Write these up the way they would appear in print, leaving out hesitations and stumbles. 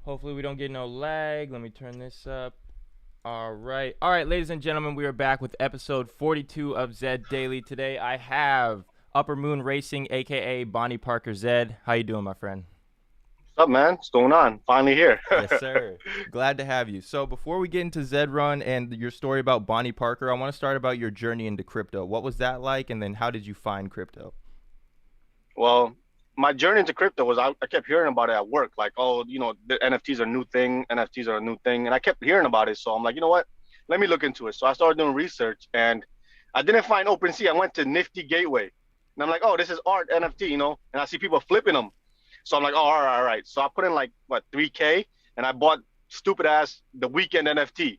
Hopefully we don't get no lag. Let me turn this up. All right, ladies and gentlemen, we are back with episode 42 of Zed Daily. Today I have UpperMoon Racing, aka Bonnie Parker Zed. How you doing, my friend? What's up, man? What's going on? Finally here. Yes, sir. Glad to have you. So before we get into Zed Run and your story about Bonnie Parker, I want to start about your journey into crypto. What was that like, and then how did you find crypto? Well, my journey into crypto was I kept hearing about it at work, like, oh, the NFTs are a new thing. NFTs are a new thing. And I kept hearing about it. So I'm like, you know what? Let me look into it. So I started doing research and I didn't find OpenSea. I went to Nifty Gateway. And I'm like, oh, this is art NFT, and I see people flipping them. So I'm like, oh, all right. So I put in like, what, 3K? And I bought stupid ass The Weekend NFT.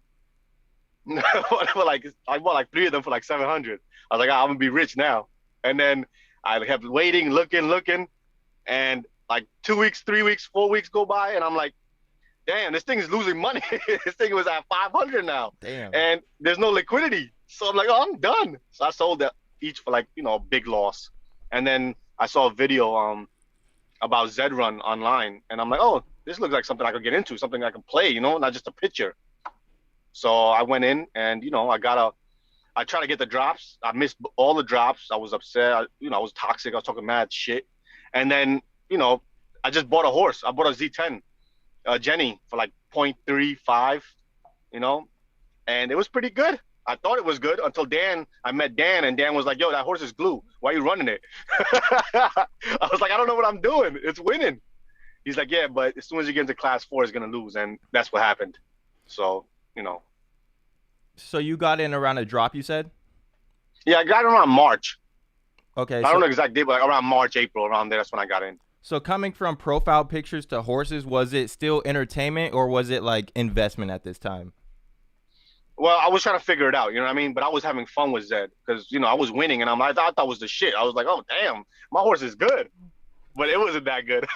I bought like three of them for like 700. I was like, I'm going to be rich now. And then I kept waiting, looking. And like 2 weeks, 3 weeks, 4 weeks go by, and I'm like, damn, this thing is losing money. This thing was at 500 now. Damn. And there's no liquidity. So I'm like, oh, I'm done. So I sold that each for like, a big loss. And then I saw a video about Zed Run online, and I'm like, oh, this looks like something I could get into, something I can play, not just a picture. So I went in, and I tried to get the drops. I missed all the drops. I was upset. I was toxic. I was talking mad shit, and then you know, I just bought a horse. I bought a Z10, Jenny, for like 0.35, you know, and it was pretty good. I thought it was good until I met Dan, and Dan was like, yo, that horse is glue. Why are you running it? I was like, I don't know what I'm doing. It's winning. He's like, yeah, but as soon as you get into class 4, it's going to lose. And that's what happened. So, So you got in around a drop, you said? Yeah, I got around March. Okay. I don't know exact date, but like around March, April, around there, that's when I got in. So coming from profile pictures to horses, was it still entertainment or was it like investment at this time? Well, I was trying to figure it out, you know what I mean? But I was having fun with Zed because, I was winning, and I thought it was the shit. I was like, oh, damn, my horse is good. But it wasn't that good.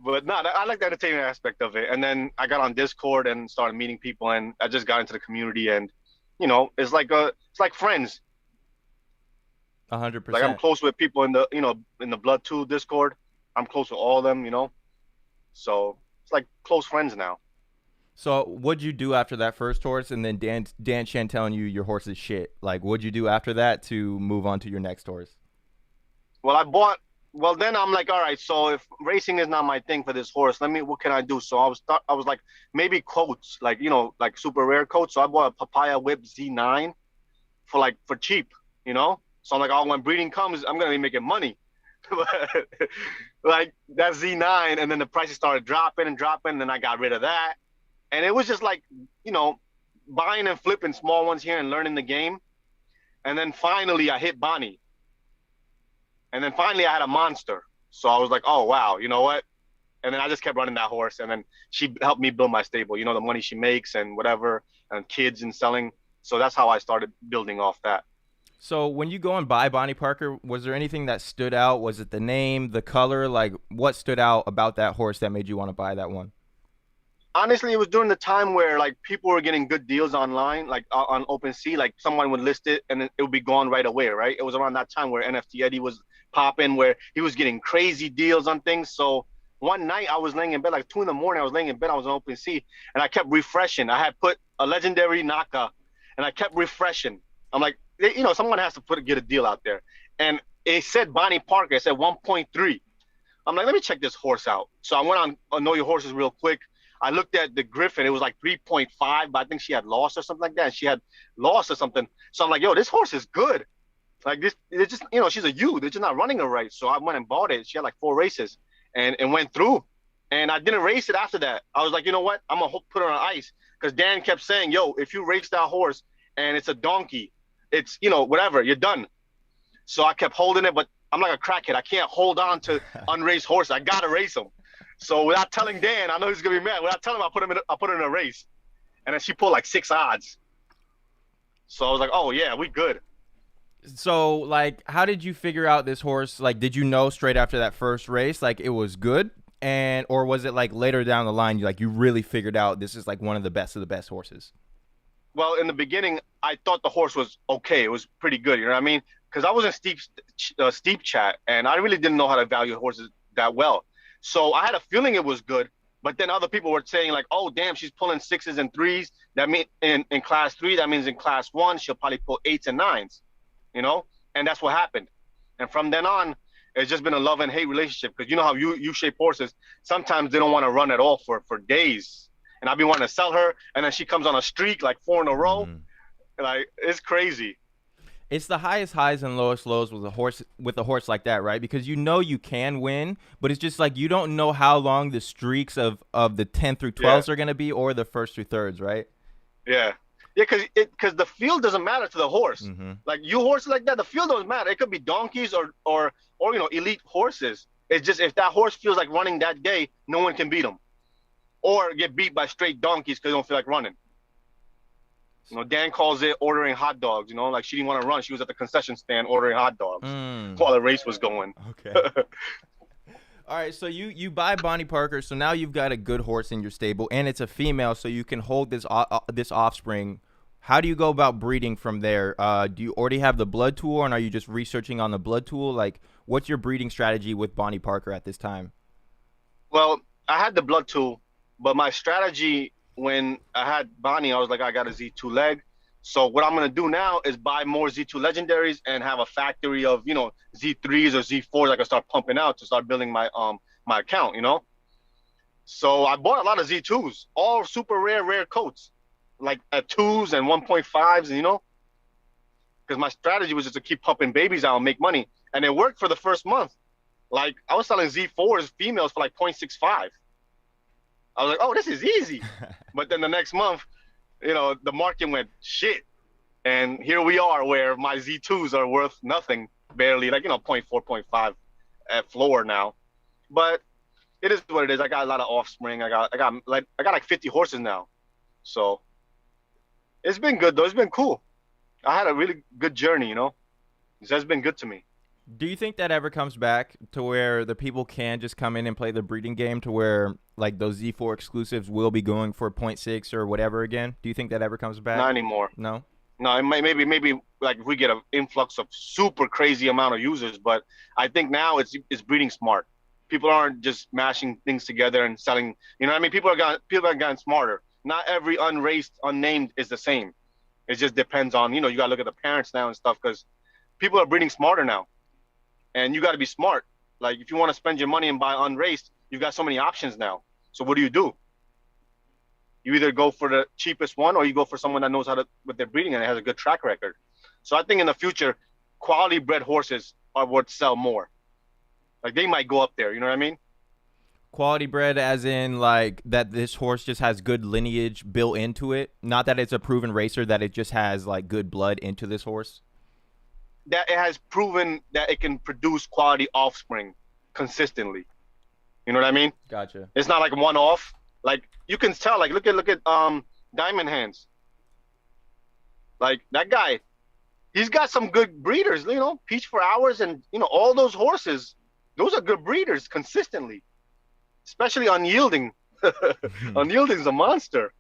But no, I like the entertainment aspect of it. And then I got on Discord and started meeting people, and I just got into the community, and, it's like friends. 100%. Like I'm close with people in the Blood 2 Discord. I'm close with all of them, So it's like close friends now. So what'd you do after that first horse, and then Dan Shan telling you your horse is shit? Like, what'd you do after that to move on to your next horse? Well, then I'm like, all right, so if racing is not my thing for this horse, what can I do? So I was like, maybe coats, like, like super rare coats. So I bought a Papaya Whip Z9 for cheap, So I'm like, oh, when breeding comes, I'm going to be making money. Like that Z9, and then the prices started dropping, and then I got rid of that. And it was just like, buying and flipping small ones here and learning the game. And then finally I hit Bonnie. And then finally I had a monster. So I was like, oh, wow, you know what? And then I just kept running that horse. And then she helped me build my stable, the money she makes and whatever, and kids and selling. So that's how I started building off that. So when you go and buy Bonnie Parker, was there anything that stood out? Was it the name, the color? Like, what stood out about that horse that made you want to buy that one? Honestly, it was during the time where like people were getting good deals online, like on OpenSea. Like someone would list it and it would be gone right away, right? It was around that time where NFT Eddie was popping, where he was getting crazy deals on things. So one night I was laying in bed, like 2 a.m. I was laying in bed, I was on OpenSea, and I kept refreshing. I had put a legendary Naka, and I kept refreshing. I'm like, someone has to get a deal out there. And it said Bonnie Parker, it said 1.3. I'm like, let me check this horse out. So I went on Know Your Horses real quick. I looked at the Griffin. It was like 3.5, but I think she had lost or something like that. She had lost or something. So I'm like, yo, this horse is good. Like this, it's just, she's a U. They're just not running her right. So I went and bought it. She had like 4 races and went through. And I didn't race it after that. I was like, you know what? I'm going to put her on ice. Because Dan kept saying, yo, if you race that horse and it's a donkey, it's, whatever, you're done. So I kept holding it, but I'm like a crackhead. I can't hold on to unraced horses. I got to race them. So without telling Dan, I know he's gonna be mad. Without telling him, I put her in a race, and then she pulled like 6 odds. So I was like, oh yeah, we good. So like, how did you figure out this horse? Like, did you know straight after that first race, like it was good, or was it like later down the line, you really figured out this is like one of the best horses? Well, in the beginning, I thought the horse was okay. It was pretty good. You know what I mean? Because I was in steep chat, and I really didn't know how to value horses that well. So I had a feeling it was good, but then other people were saying like, oh, damn, she's pulling 6s and 3s. That means in class 3, that means in class 1, she'll probably pull 8s and 9s, and that's what happened. And from then on, it's just been a love and hate relationship because you know how U-shaped horses, sometimes they don't want to run at all for days. And I've been wanting to sell her, and then she comes on a streak like 4 in a row. Like, it's crazy. It's the highest highs and lowest lows with a horse like that, right? Because you can win, but it's just like you don't know how long the streaks of the 10 through 12s are going to be, or the 1st through 3rds, right? Yeah, because the field doesn't matter to the horse. Like you horses like that, the field doesn't matter. It could be donkeys or elite horses. It's just if that horse feels like running that day, no one can beat him, or get beat by straight donkeys because they don't feel like running. Dan calls it ordering hot dogs, like she didn't want to run. She was at the concession stand ordering hot dogs while the race was going. Okay. All right, so you buy Bonnie Parker, so now you've got a good horse in your stable, and it's a female, so you can hold this offspring How do you go about breeding from there? Do you already have the blood tool, and are you just researching on the blood tool? Like, what's your breeding strategy with Bonnie Parker at this time? Well, I had the blood tool, but my strategy when I had Bonnie, I was like, I got a Z2 leg. So what I'm gonna do now is buy more Z2 legendaries and have a factory of, Z3s or Z4s I can start pumping out to start building my account. So I bought a lot of Z2s, all super rare coats, like at twos and 1.5s, because my strategy was just to keep pumping babies out and make money. And it worked for the first month. Like I was selling Z4s females for like 0.65. I was like, oh, this is easy. But then the next month, the market went shit. And here we are where my Z2s are worth nothing, barely, like, zero point 0.4, zero point 0.5 at floor now. But it is what it is. I got a lot of offspring. I got like 50 horses now. So it's been good though. It's been cool. I had a really good journey. Zed's been good to me. Do you think that ever comes back to where the people can just come in and play the breeding game to where like those Z4 exclusives will be going for point 0.6 or whatever again? Do you think that ever comes back? Not anymore. No? No, it maybe like if we get an influx of super crazy amount of users, but I think now it's breeding smart. People aren't just mashing things together and selling. You know what I mean? People are getting smarter. Not every unraced, unnamed is the same. It just depends on, you got to look at the parents now and stuff because people are breeding smarter now. And you got to be smart. Like if you want to spend your money and buy unraced, you've got so many options now. So what do? You either go for the cheapest one or you go for someone that knows how to with their breeding and has a good track record. So I think in the future, quality bred horses are what sell more. Like they might go up there. You know what I mean? Quality bred as in like that this horse just has good lineage built into it. Not that it's a proven racer, that it just has like good blood into this horse. That it has proven that it can produce quality offspring consistently. You know what I mean? Gotcha. It's not like one off. Like you can tell. Like look at Diamond Hands. Like that guy, he's got some good breeders. Peach for Hours and all those horses. Those are good breeders consistently, especially Unyielding. Unyielding's a monster.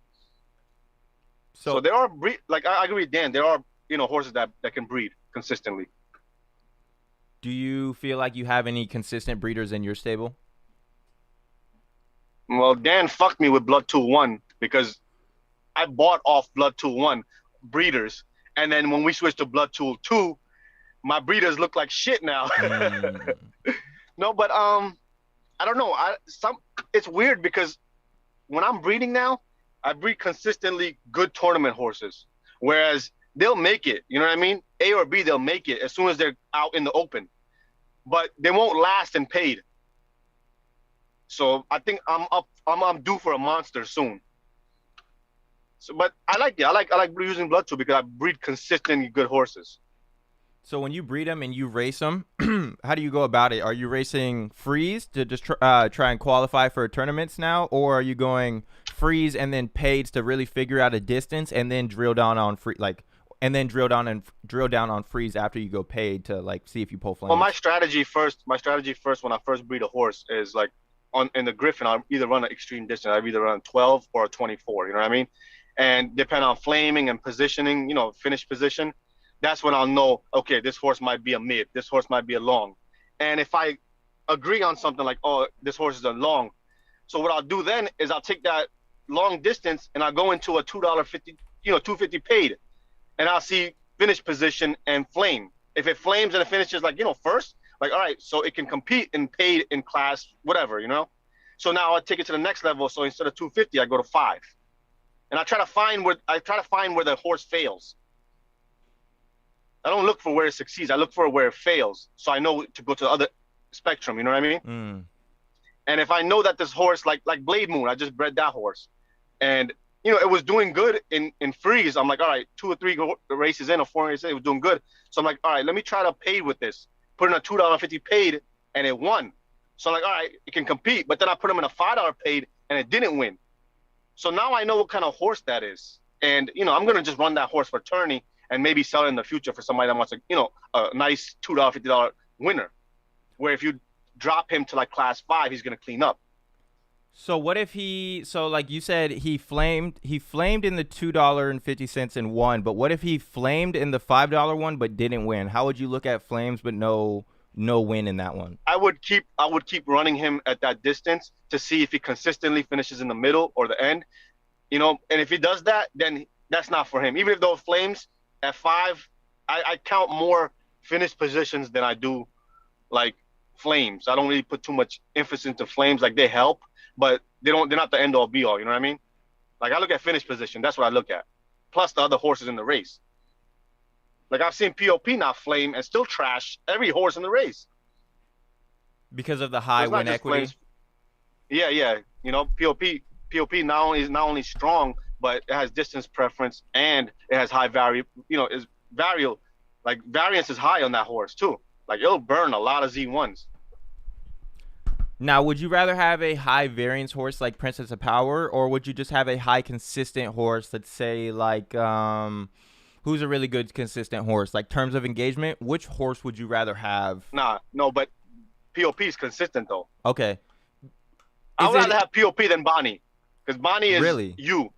So So there are like I agree with Dan. There are horses that can breed consistently. do you feel like you have any consistent breeders in your stable? Well, Dan fucked me with Blood Tool 1 because I bought off Blood Tool 1 breeders. And then when we switched to Blood Tool 2, my breeders look like shit now. Mm. No, but I don't know. It's weird because when I'm breeding now, I breed consistently good tournament horses. Whereas they'll make it, you know what I mean? A or B, they'll make it as soon as they're out in the open. But they won't last in paid. So I think I'm due for a monster soon. So, but I like it. I like using Blood Tool because I breed consistently good horses. So when you breed them and you race them, how do you go about it? Are you racing freeze to just try and qualify for tournaments now, or are you going freeze and then paids to really figure out a distance and then drill down on free and then drill down on freeze after you go paid to like see if you pull flames? Well, my strategy first when I first breed a horse is like in the Griffin, I'll either run an extreme distance. I'll either run a 12 or a 24. You know what I mean? And depend on flaming and positioning, finish position. That's when I'll know, okay, this horse might be a mid, this horse might be a long. And if I agree on something like, oh, this horse is a long, so what I'll do then is I'll take that long distance and I'll go into a $2.50, 250 paid, and I'll see finish position and flame. If it flames and it finishes like, first, like, all right, so it can compete in paid in class, whatever, So now I take it to the next level. So instead of 250, I go to 5. And I try to find where the horse fails. I don't look for where it succeeds. I look for where it fails. So I know to go to the other spectrum, you know what I mean? Mm. And if I know that this horse, like Blade Moon, I just bred that horse. And, it was doing good in freeze. I'm like, all right, 2 or 3 races in or 4 races in, it was doing good. So I'm like, all right, let me try to pay with this. Put in a $2.50 paid and it won. So I'm like, all right, it can compete. But then I put him in a $5 paid and it didn't win. So now I know what kind of horse that is. And, I'm going to just run that horse for tourney and maybe sell it in the future for somebody that wants a nice $2, $50 winner. Where if you drop him to like class 5, he's going to clean up. So what if so like you said, he flamed in the $2.50 and won, but what if he flamed in the $5 one but didn't win? How would you look at flames but no win in that one? I would keep running him at that distance to see if he consistently finishes in the middle or the end. And if he does that, then that's not for him. Even if those flames at 5, I count more finish positions than I do like flames. I don't really put too much emphasis into flames. Like they help, but they're not the end all be all. You know what I mean? Like I look at finish position. That's what I look at. Plus the other horses in the race. Like I've seen POP not flame and still trash every horse in the race. Because of the So high it's not win just equity? flames. Yeah, yeah. POP not only strong, but it has distance preference and it has high is variable. Like variance is high on that horse too. Like it'll burn a lot of Z1s. Now, would you rather have a high variance horse like Princess of Power, or would you just have a high consistent horse, let's say like who's a really good consistent horse? Like terms of engagement, which horse would you rather have? Nah, no, but POP is consistent though. Okay. I Is would rather it have POP than Bonnie because Bonnie is really? you.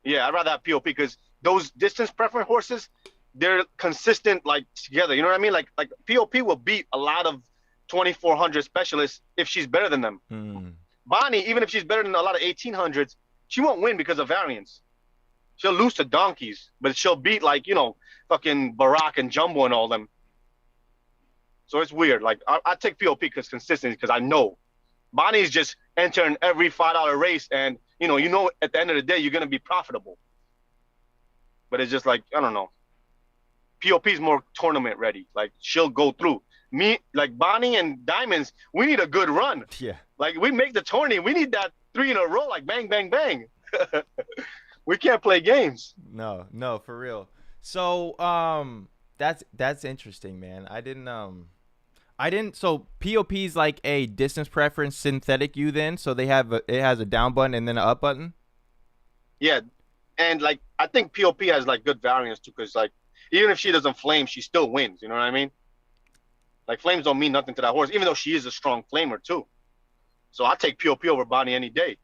Yeah, I'd rather have POP because those distance preference horses, they're consistent like together. You know what I mean? Like POP will beat a lot of 2400 specialists if she's better than them. Hmm. Bonnie, even if she's better than a lot of 1800s, she won't win because of variance. She'll lose to donkeys, but she'll beat like fucking Barack and Jumbo and all them. So it's weird. Like I take POP because consistency because I know Bonnie's just entering every $5 race, and at the end of the day you're gonna be profitable. But it's just like I don't know. POP is more tournament ready. Like she'll go through. Me, like Bonnie and Diamonds, we need a good run. Yeah. Like we make the tourney, we need that 3 in a row, like bang, bang, bang. We can't play games. No, no, for real. So, that's interesting, man. I didn't. So POP's like a distance preference synthetic U then. So it has a down button and then an up button. Yeah, and like I think POP has like good variance too, because like even if she doesn't flame, she still wins. You know what I mean? Like flames don't mean nothing to that horse, even though she is a strong flamer too. So I take POP over Bonnie any day.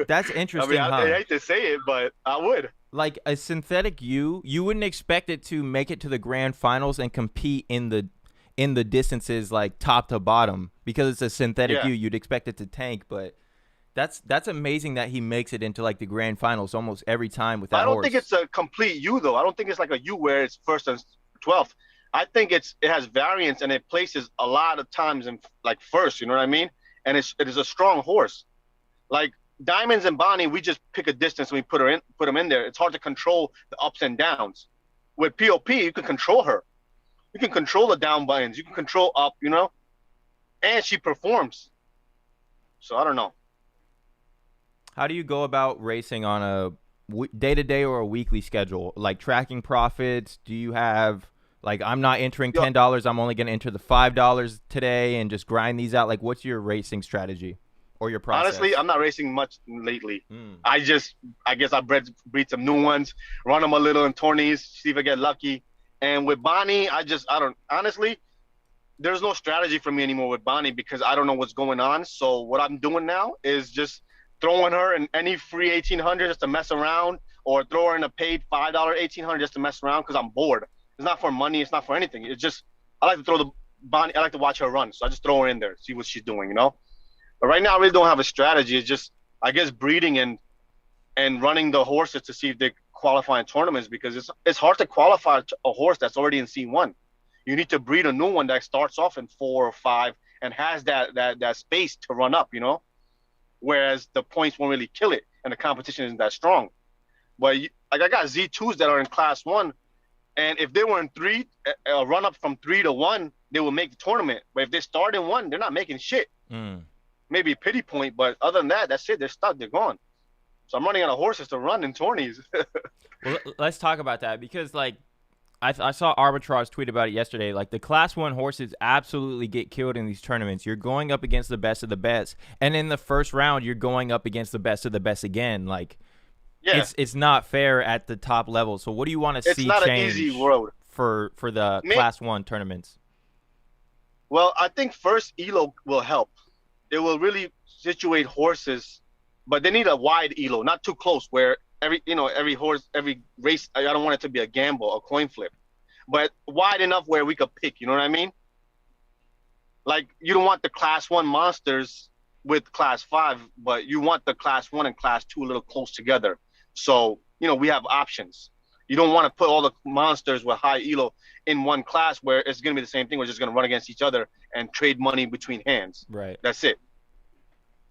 That's I mean, interesting, I huh? hate to say it, but I would. Like a synthetic U, you wouldn't expect it to make it to the grand finals and compete in the distances like top to bottom because it's a synthetic Yeah, U. You'd expect it to tank, but that's amazing that he makes it into like the grand finals almost every time with I that don't think horse. it's a complete U though. I don't think it's like a U where it's first and 12th. I think it has variance and it places a lot of times in like first. You know what I mean? And it is a strong horse. Like Diamonds and Bonnie, we just pick a distance and we put them in there. It's hard to control the ups and downs. With POP, you can control her. You can control the down buttons. You can control up. And she performs. So I don't know. How do you go about racing on a day to day or a weekly schedule? Like tracking profits? Do you have like I'm not entering Yo, $10. I'm only going to enter the $5 today and just grind these out. Like what's your racing strategy or your honestly, process? I'm not racing much lately. Mm. I guess I breed some new ones, run them a little in tourneys, see if I get lucky. And with Bonnie, I don't honestly. There's no strategy for me anymore with Bonnie because I don't know what's going on. So what I'm doing now is just throwing her in any free 1800 just to mess around, or throw her in a paid $5 1800 just to mess around because I'm bored. It's not for money. It's not for anything. It's just I like to throw the Bonnie. I like to watch her run, so I just throw her in there, see what she's doing. But right now, I really don't have a strategy. It's just I guess breeding and running the horses to see if they qualify in tournaments because it's hard to qualify a horse that's already in C1. You need to breed a new one that starts off in 4 or 5 and has that space to run up. Whereas the points won't really kill it and the competition isn't that strong. But like I got Z2s that are in class 1, and if they were in 3, a run up from 3 to 1, they will make the tournament. But if they start in 1, they're not making shit. Mm. Maybe a pity point, but other than that, that's it. They're stuck. They're gone. So I'm running out of horses to run in tourneys. Well, let's talk about that because like I saw Arbitrage tweet about it yesterday. Like the Class One horses absolutely get killed in these tournaments. You're going up against the best of the best, and in the first round, you're going up against the best of the best again. Like Yeah, it's not fair at the top level. So what do you want to it's see not an easy change road. for the May Class One tournaments? Well, I think first Elo will help. It will really situate horses but they need a wide elo, not too close where every horse, every race, I don't want it to be a gamble, a coin flip, but wide enough where we could pick. You know what I mean? Like you don't want the class one monsters with class five, but you want the class one and class two a little close together. So, we have options. You don't want to put all the monsters with high elo in one class where it's going to be the same thing. We're just going to run against each other and trade money between hands. Right. That's it.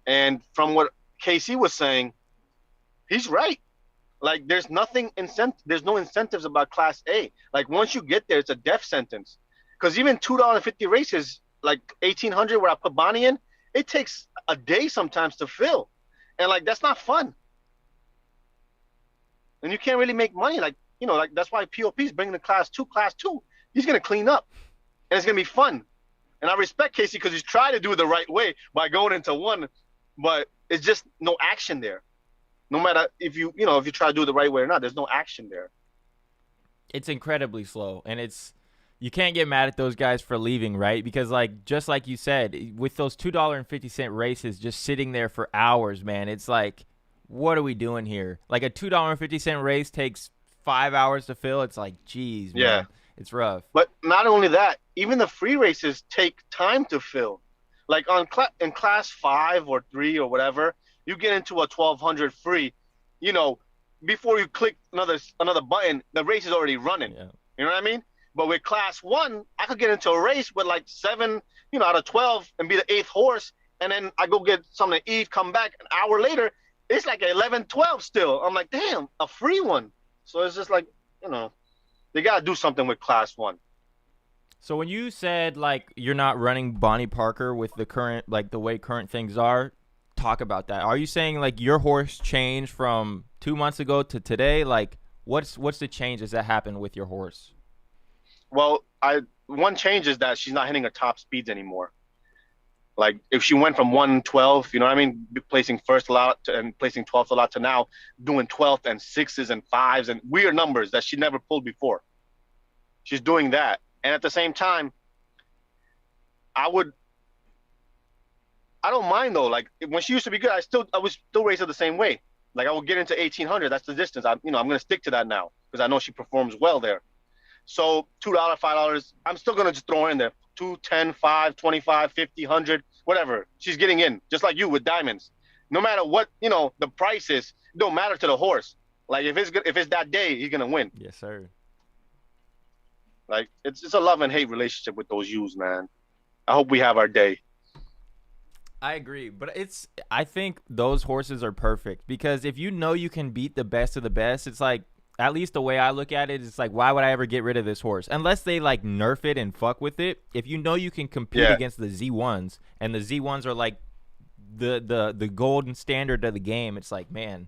And from what KC was saying, he's right. Like there's no incentives about class A. Like once you get there, it's a death sentence. Because even $2.50 races, like 1,800 where I put Bonnie in, it takes a day sometimes to fill. And like that's not fun. And you can't really make money. Like that's why POP is bringing the class two. Class two, he's gonna clean up, and it's gonna be fun. And I respect Casey because he's trying to do it the right way by going into one, but it's just no action there. No matter if you try to do it the right way or not, there's no action there. It's incredibly slow, and you can't get mad at those guys for leaving, right? Because just like you said, with those $2.50 races just sitting there for hours, man, it's like, what are we doing here? Like a $2.50 race takes 5 hours to fill. It's like, geez, man. Yeah. It's rough. But not only that, even the free races take time to fill. Like in class 5 or 3 or whatever, you get into a 1,200 free, before you click another button, the race is already running. Yeah. You know what I mean? But with class 1, I could get into a race with like 7, out of 12 and be the 8th horse, and then I go get something to eat, come back an hour later, it's like 11, 12 still. I'm like, damn, a free one. So it's just like, they got to do something with class 1. So when you said you're not running Bonnie Parker with the current the way current things are, talk about that. Are you saying your horse changed from 2 months ago to today? What's the changes that happened with your horse? Well, one change is that she's not hitting her top speeds anymore. Like if she went from 112, placing first a lot and placing 12th a lot to now doing 12th and 6s and 5s and weird numbers that she never pulled before. She's doing that. And at the same time, I don't mind though. Like when she used to be good, I was still raised her the same way. Like I would get into 1,800. That's the distance. I'm going to stick to that now because I know she performs well there. So $2, $5, I'm still going to just throw her in there. 2, 10, 5, 25, 50, 100, whatever. She's getting in, just like you with diamonds. No matter what, the price is, it don't matter to the horse. Like if it's that day, he's going to win. Yes, sir. Like it's a love and hate relationship with those U's, man. I hope we have our day. I agree, but I think those horses are perfect because if you can beat the best of the best, it's like, at least the way I look at it, it's like, why would I ever get rid of this horse? Unless they nerf it and fuck with it. If you can compete against the Z1s, and the Z1s are the golden standard of the game, it's like, man,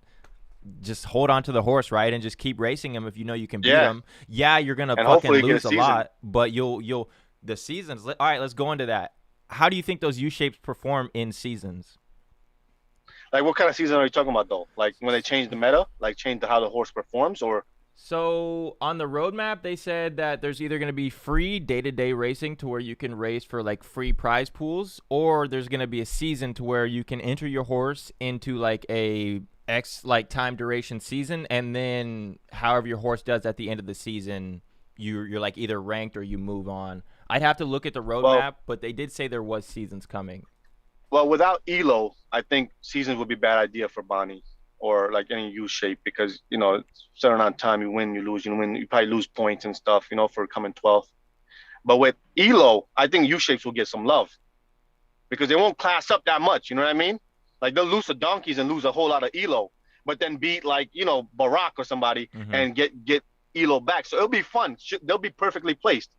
just hold on to the horse, right, and just keep racing him if you can beat him. Yeah, you're gonna fucking lose a lot, but you'll the seasons. All right, let's go into that. How do you think those U-shapes perform in seasons? Like what kind of season are you talking about though? Like when they change the meta, change how the horse performs, or? So on the roadmap, they said that there's either going to be free day-to-day racing to where you can race for free prize pools, or there's going to be a season to where you can enter your horse into a X time duration season, and then however your horse does at the end of the season, you're either ranked or you move on. I'd have to look at the roadmap, but they did say there was seasons coming. Well, without Elo, I think seasons would be a bad idea for Bonnie or any U shape because, certain on time, you win, you lose, you win, you probably lose points and stuff, for coming 12th. But with Elo, I think U shapes will get some love because they won't class up that much. You know what I mean? Like they'll lose the donkeys and lose a whole lot of Elo, but then beat Barack or somebody and get Elo back. So it'll be fun. They'll be perfectly placed.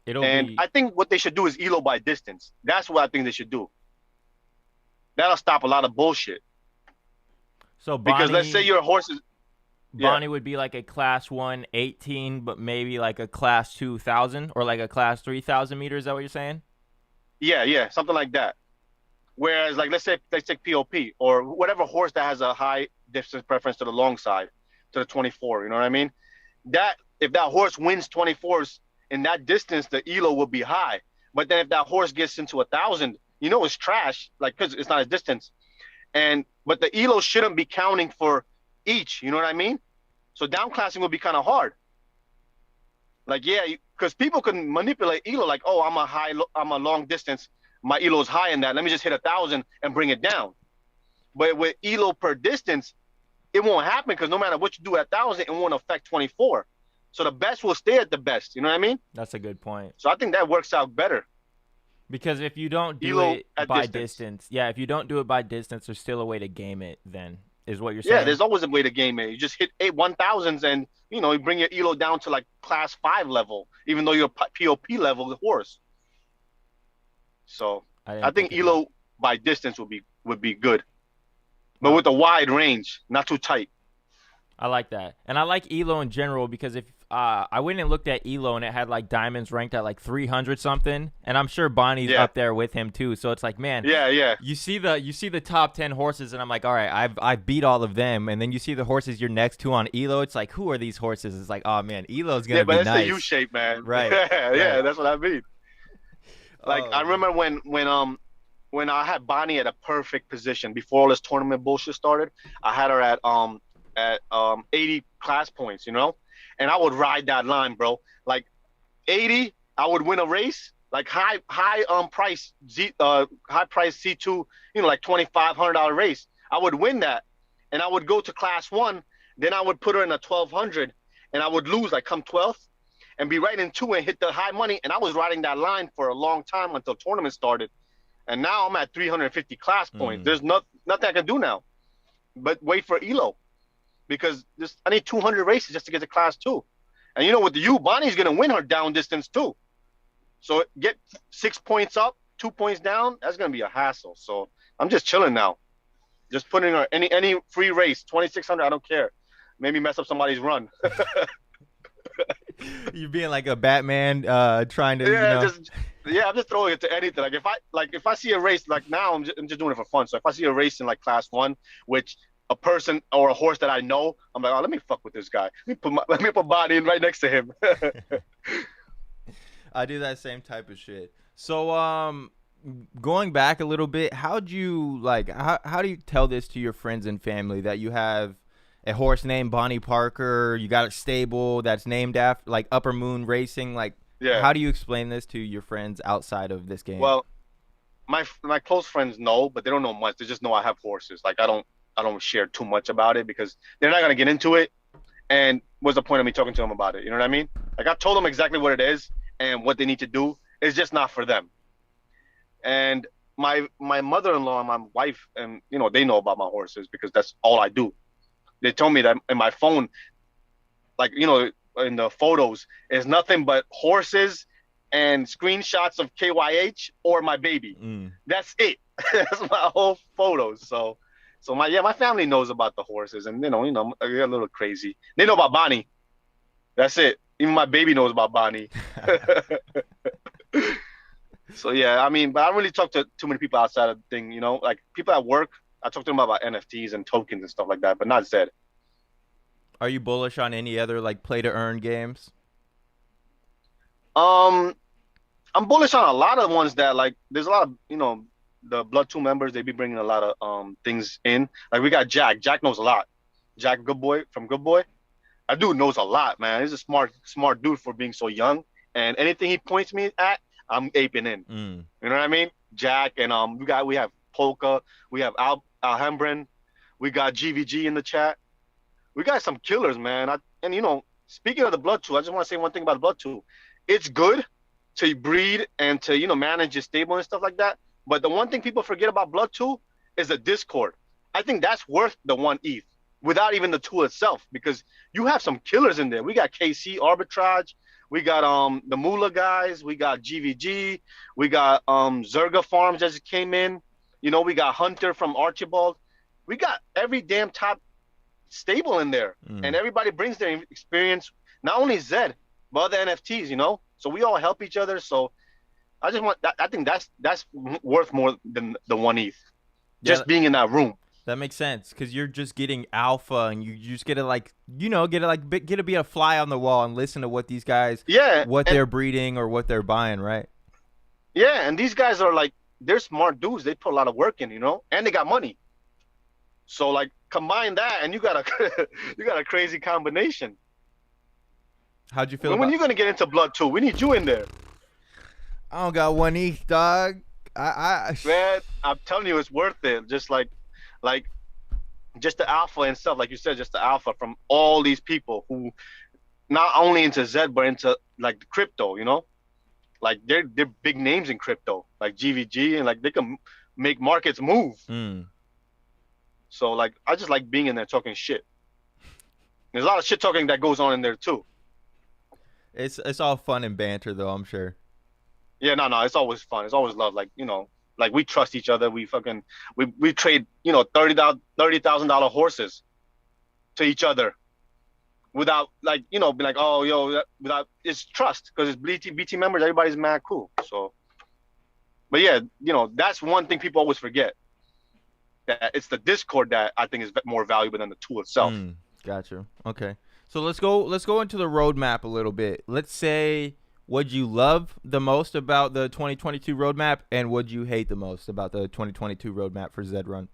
I think what they should do is Elo by distance. That's what I think they should do. That'll stop a lot of bullshit. So Bonnie, because let's say your horse is Bonnie would be like a class 1 18, but maybe like a class 2 1,000 or like a class 3,000 meters. Is that what you're saying? Yeah, something like that. Whereas let's take POP or whatever horse that has a high distance preference to the long side, to the 24. You know what I mean? That if that horse wins 24s. In that distance, the Elo will be high. But then if that horse gets into 1,000, it's trash, because it's not a distance. But the elo shouldn't be counting for each. You know what I mean? So downclassing would be kind of hard. Like, yeah, because people can manipulate elo. Like, oh, I'm a long distance. My elo is high in that. Let me just hit 1,000 and bring it down. But with elo per distance, it won't happen because no matter what you do at 1,000, it won't affect 24. So the best will stay at the best. You know what I mean? That's a good point. So I think that works out better. Because if you don't do Elo it at by distance. distance, yeah, if you don't do it by distance, there's still a way to game it. Then is what you're Yeah, saying. there's always a way to game it. You just hit 1,000s and you bring your elo down to like class 5 level, even though you're POP level horse. So I I didn't think think of that. elo by distance would be good, but Well, with a wide range, not too tight. I like that, and I like Elo in general because if I went and looked at Elo and it had like diamonds ranked at like 300 something, and I'm sure Bonnie's Yeah, up there with him too. So it's like, man, yeah, yeah. you see the top 10 horses, and I'm like, all right, I've beat all of them, and then you see the horses you're next to on Elo. It's like, who are these horses? It's like, oh man, Elo's Yeah, gonna but be it's the U nice, shape, man. right? Yeah, Right. yeah, that's what I mean. Like I Oh man. remember when I had Bonnie at a perfect position before all this tournament bullshit started. I had her at 80 class points, and I would ride that line, bro. Like 80, I would win a race, like high price C2, like $2,500 race. I would win that, and I would go to class one. Then I would put her in a 1,200, and I would lose, like come 12th, and be right in two and hit the high money. And I was riding that line for a long time until tournament started. And now I'm at 350 class points. Mm. There's nothing I can do now but wait for Elo because I need 200 races just to get to class two. And with the U, Bonnie's gonna win her down distance too. So get 6 points up, 2 points down. That's gonna be a hassle. So I'm just chilling now, just putting her any free race, 2,600. I don't care. Maybe mess up somebody's run. You being like a Batman, trying to, Yeah, I'm just throwing it to anything. If I see a race like now, I'm just doing it for fun. So if I see a race in like class one, which a person or a horse that I know, I'm like, oh, let me fuck with this guy. Let me put Bonnie in right next to him. I do that same type of shit. So, going back a little bit, how do you tell this to your friends and family that you have a horse named Bonnie Parker, you got a stable that's named after like UpperMoon Racing? Like, Yeah. how do you explain this to your friends outside of this game? Well, my close friends know, but they don't know much. They just know I have horses. Like I don't share too much about it because they're not gonna get into it. And what's the point of me talking to them about it? You know what I mean? Like I told them exactly what it is and what they need to do. It's just not for them. And my mother-in-law and my wife, and they know about my horses because that's all I do. They told me that in my phone, like in the photos, is nothing but horses and screenshots of KYH or my baby. Mm. That's it. That's my whole photos. So my family knows about the horses, and I get a little crazy. They know about Bonnie. That's it. Even my baby knows about Bonnie. So yeah, I mean, but I don't really talk to too many people outside of the thing. Like people at work, I talk to them about NFTs and tokens and stuff like that, but not Zed. Are you bullish on any other like play to earn games? Um, I'm bullish on a lot of ones that like. There's a lot of the Blood 2 members. They be bringing a lot of things in. Like we got Jack. Jack knows a lot. Jack Good Boy from Good Boy. That dude knows a lot, man. He's a smart dude for being so young. And anything he points me at, I'm aping in. Mm. You know what I mean? Jack and we have Polka, we have Alhambrin, we got GVG in the chat. We got some killers, man. And speaking of the Blood 2, I just want to say one thing about the Blood 2. It's good to breed and to manage your stable and stuff like that. But the one thing people forget about Blood 2 is the Discord. I think that's worth the 1 ETH without even the tool itself because you have some killers in there. We got KC Arbitrage, we got the Mula guys, we got GVG, we got Zerga Farms that just came in. We got Hunter from Archibald. We got every damn top stable in there, and Mm. everybody brings their experience. Not only Zed, but other NFTs. So we all help each other. So I just want that. I think that's worth more than the 1 ETH. Yeah, Just being in that room. that makes sense because you're just getting alpha, and you just get to like get to be a fly on the wall and listen to what these guys, Yeah, what and they're breeding or what they're buying, right? yeah, and these guys are like they're smart dudes. They put a lot of work in, and they got money. So like combine that, and you got a you got a crazy combination. How'd you feel When about? you gonna get into blood too? We need you in there, I don't got one each, dog. I man. I'm telling you, it's worth it. Like just the alpha and stuff, like you said, just the alpha from all these people who not only into Zed but into like the crypto. Like they're big names in crypto, like GVG, and like they can make markets move. mm. So like I just like being in there talking shit. There's a lot of shit talking that goes on in there too. It's all fun and banter though, I'm sure. Yeah, no, it's always fun. It's always love. Like like we trust each other. We trade $30,000 horses to each other without like be like, oh yo, without, it's trust because it's BT members. Everybody's mad cool. So, but yeah, that's one thing people always forget, that it's the Discord that I think is more valuable than the tool itself. Gotcha. Okay. So let's go into the roadmap a little bit. Let's say what you love the most about the 2022 roadmap and what you hate the most about the 2022 roadmap for Zed Run.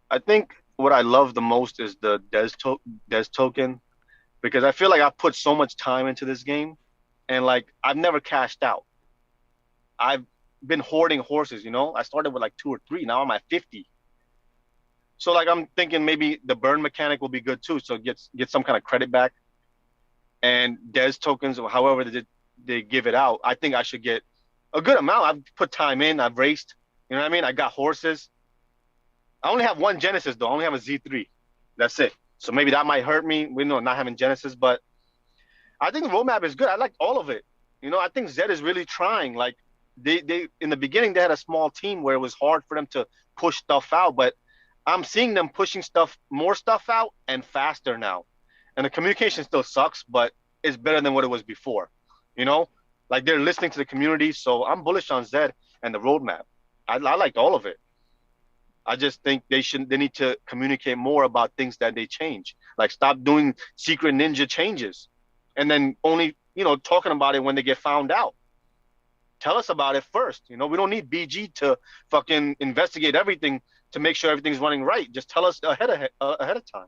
I think what I love the most is the Des token, because I feel like I put so much time into this game, and like I've never cashed out. I've been hoarding horses. I started with like two or three. Now I'm at 50. So like I'm thinking maybe the burn mechanic will be good too. So get some kind of credit back, and Des tokens or however they give it out. I think I should get a good amount. I've put time in. I've raced. You know what I mean? I got horses. I only have one Genesis though. I only have a Z3. That's it. So maybe that might hurt me. We know not having Genesis, but I think the roadmap is good. I like all of it. I think Zed is really trying. Like they in the beginning they had a small team where it was hard for them to push stuff out, but I'm seeing them pushing more stuff out and faster now. And the communication still sucks, but it's better than what it was before. You know, like they're listening to the community. So I'm bullish on Zed and the roadmap. I liked all of it. I just think they need to communicate more about things that they change. Like stop doing secret ninja changes and then only, talking about it when they get found out. Tell us about it first. We don't need BG to fucking investigate everything to make sure everything's running right. Just tell us ahead of time.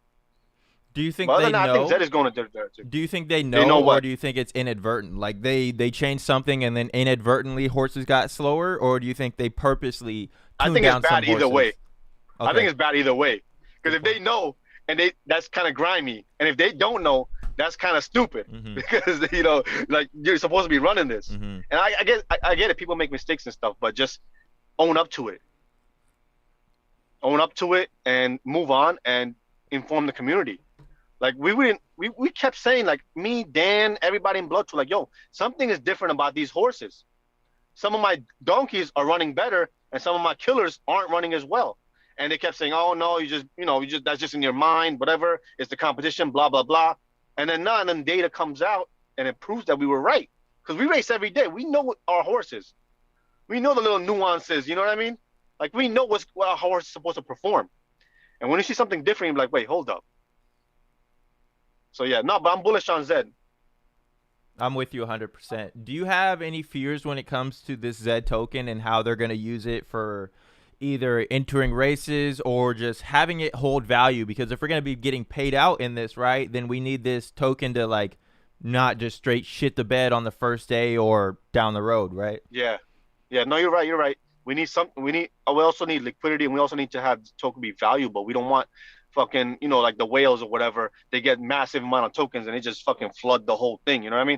Do you But think other they than that, I think know? Zed is going to their direction. Do you think they They know, know or what? do you think it's inadvertent? Like they changed something and then inadvertently horses got slower, or do you think they purposely I tuned think it's down some bad either way. horses? I think Okay, it's bad either way. Because good if they point. know and that's kind of grimy, and if they don't know, that's kind of stupid. Mhm. Because like you're supposed to be running this. Mhm. And I get it. People make mistakes and stuff, but just own up to it. Own up to it and move on and inform the community. Like we kept saying, like me, Dan, everybody in Blood to like, yo, something is different about these horses. Some of my donkeys are running better, and some of my killers aren't running as well. And they kept saying, "Oh no, you just that's just in your mind, whatever. It's the competition, blah blah blah." And then none, and then data comes out, and it proves that we were right because we race every day. We know our horses. We know the little nuances. You know what I mean? Like we know what our horse is supposed to perform. And when you see something different, you're like, "Wait, hold up." So yeah, no, but I'm bullish on Zed. I'm with you 100%. Do you have any fears when it comes to this Zed token and how they're going to use it for either entering races or just having it hold value? Because if we're going to be getting paid out in this, right, then we need this token to like not just straight shit the bed on the first day or down the road, right? Yeah, yeah. No, you're right. You're right. We need some. We need. We also need liquidity, and we also need to have the token be valuable. We don't want fucking, like the whales or whatever. They get massive amount of tokens, and they just fucking flood the whole thing. You know what I mean?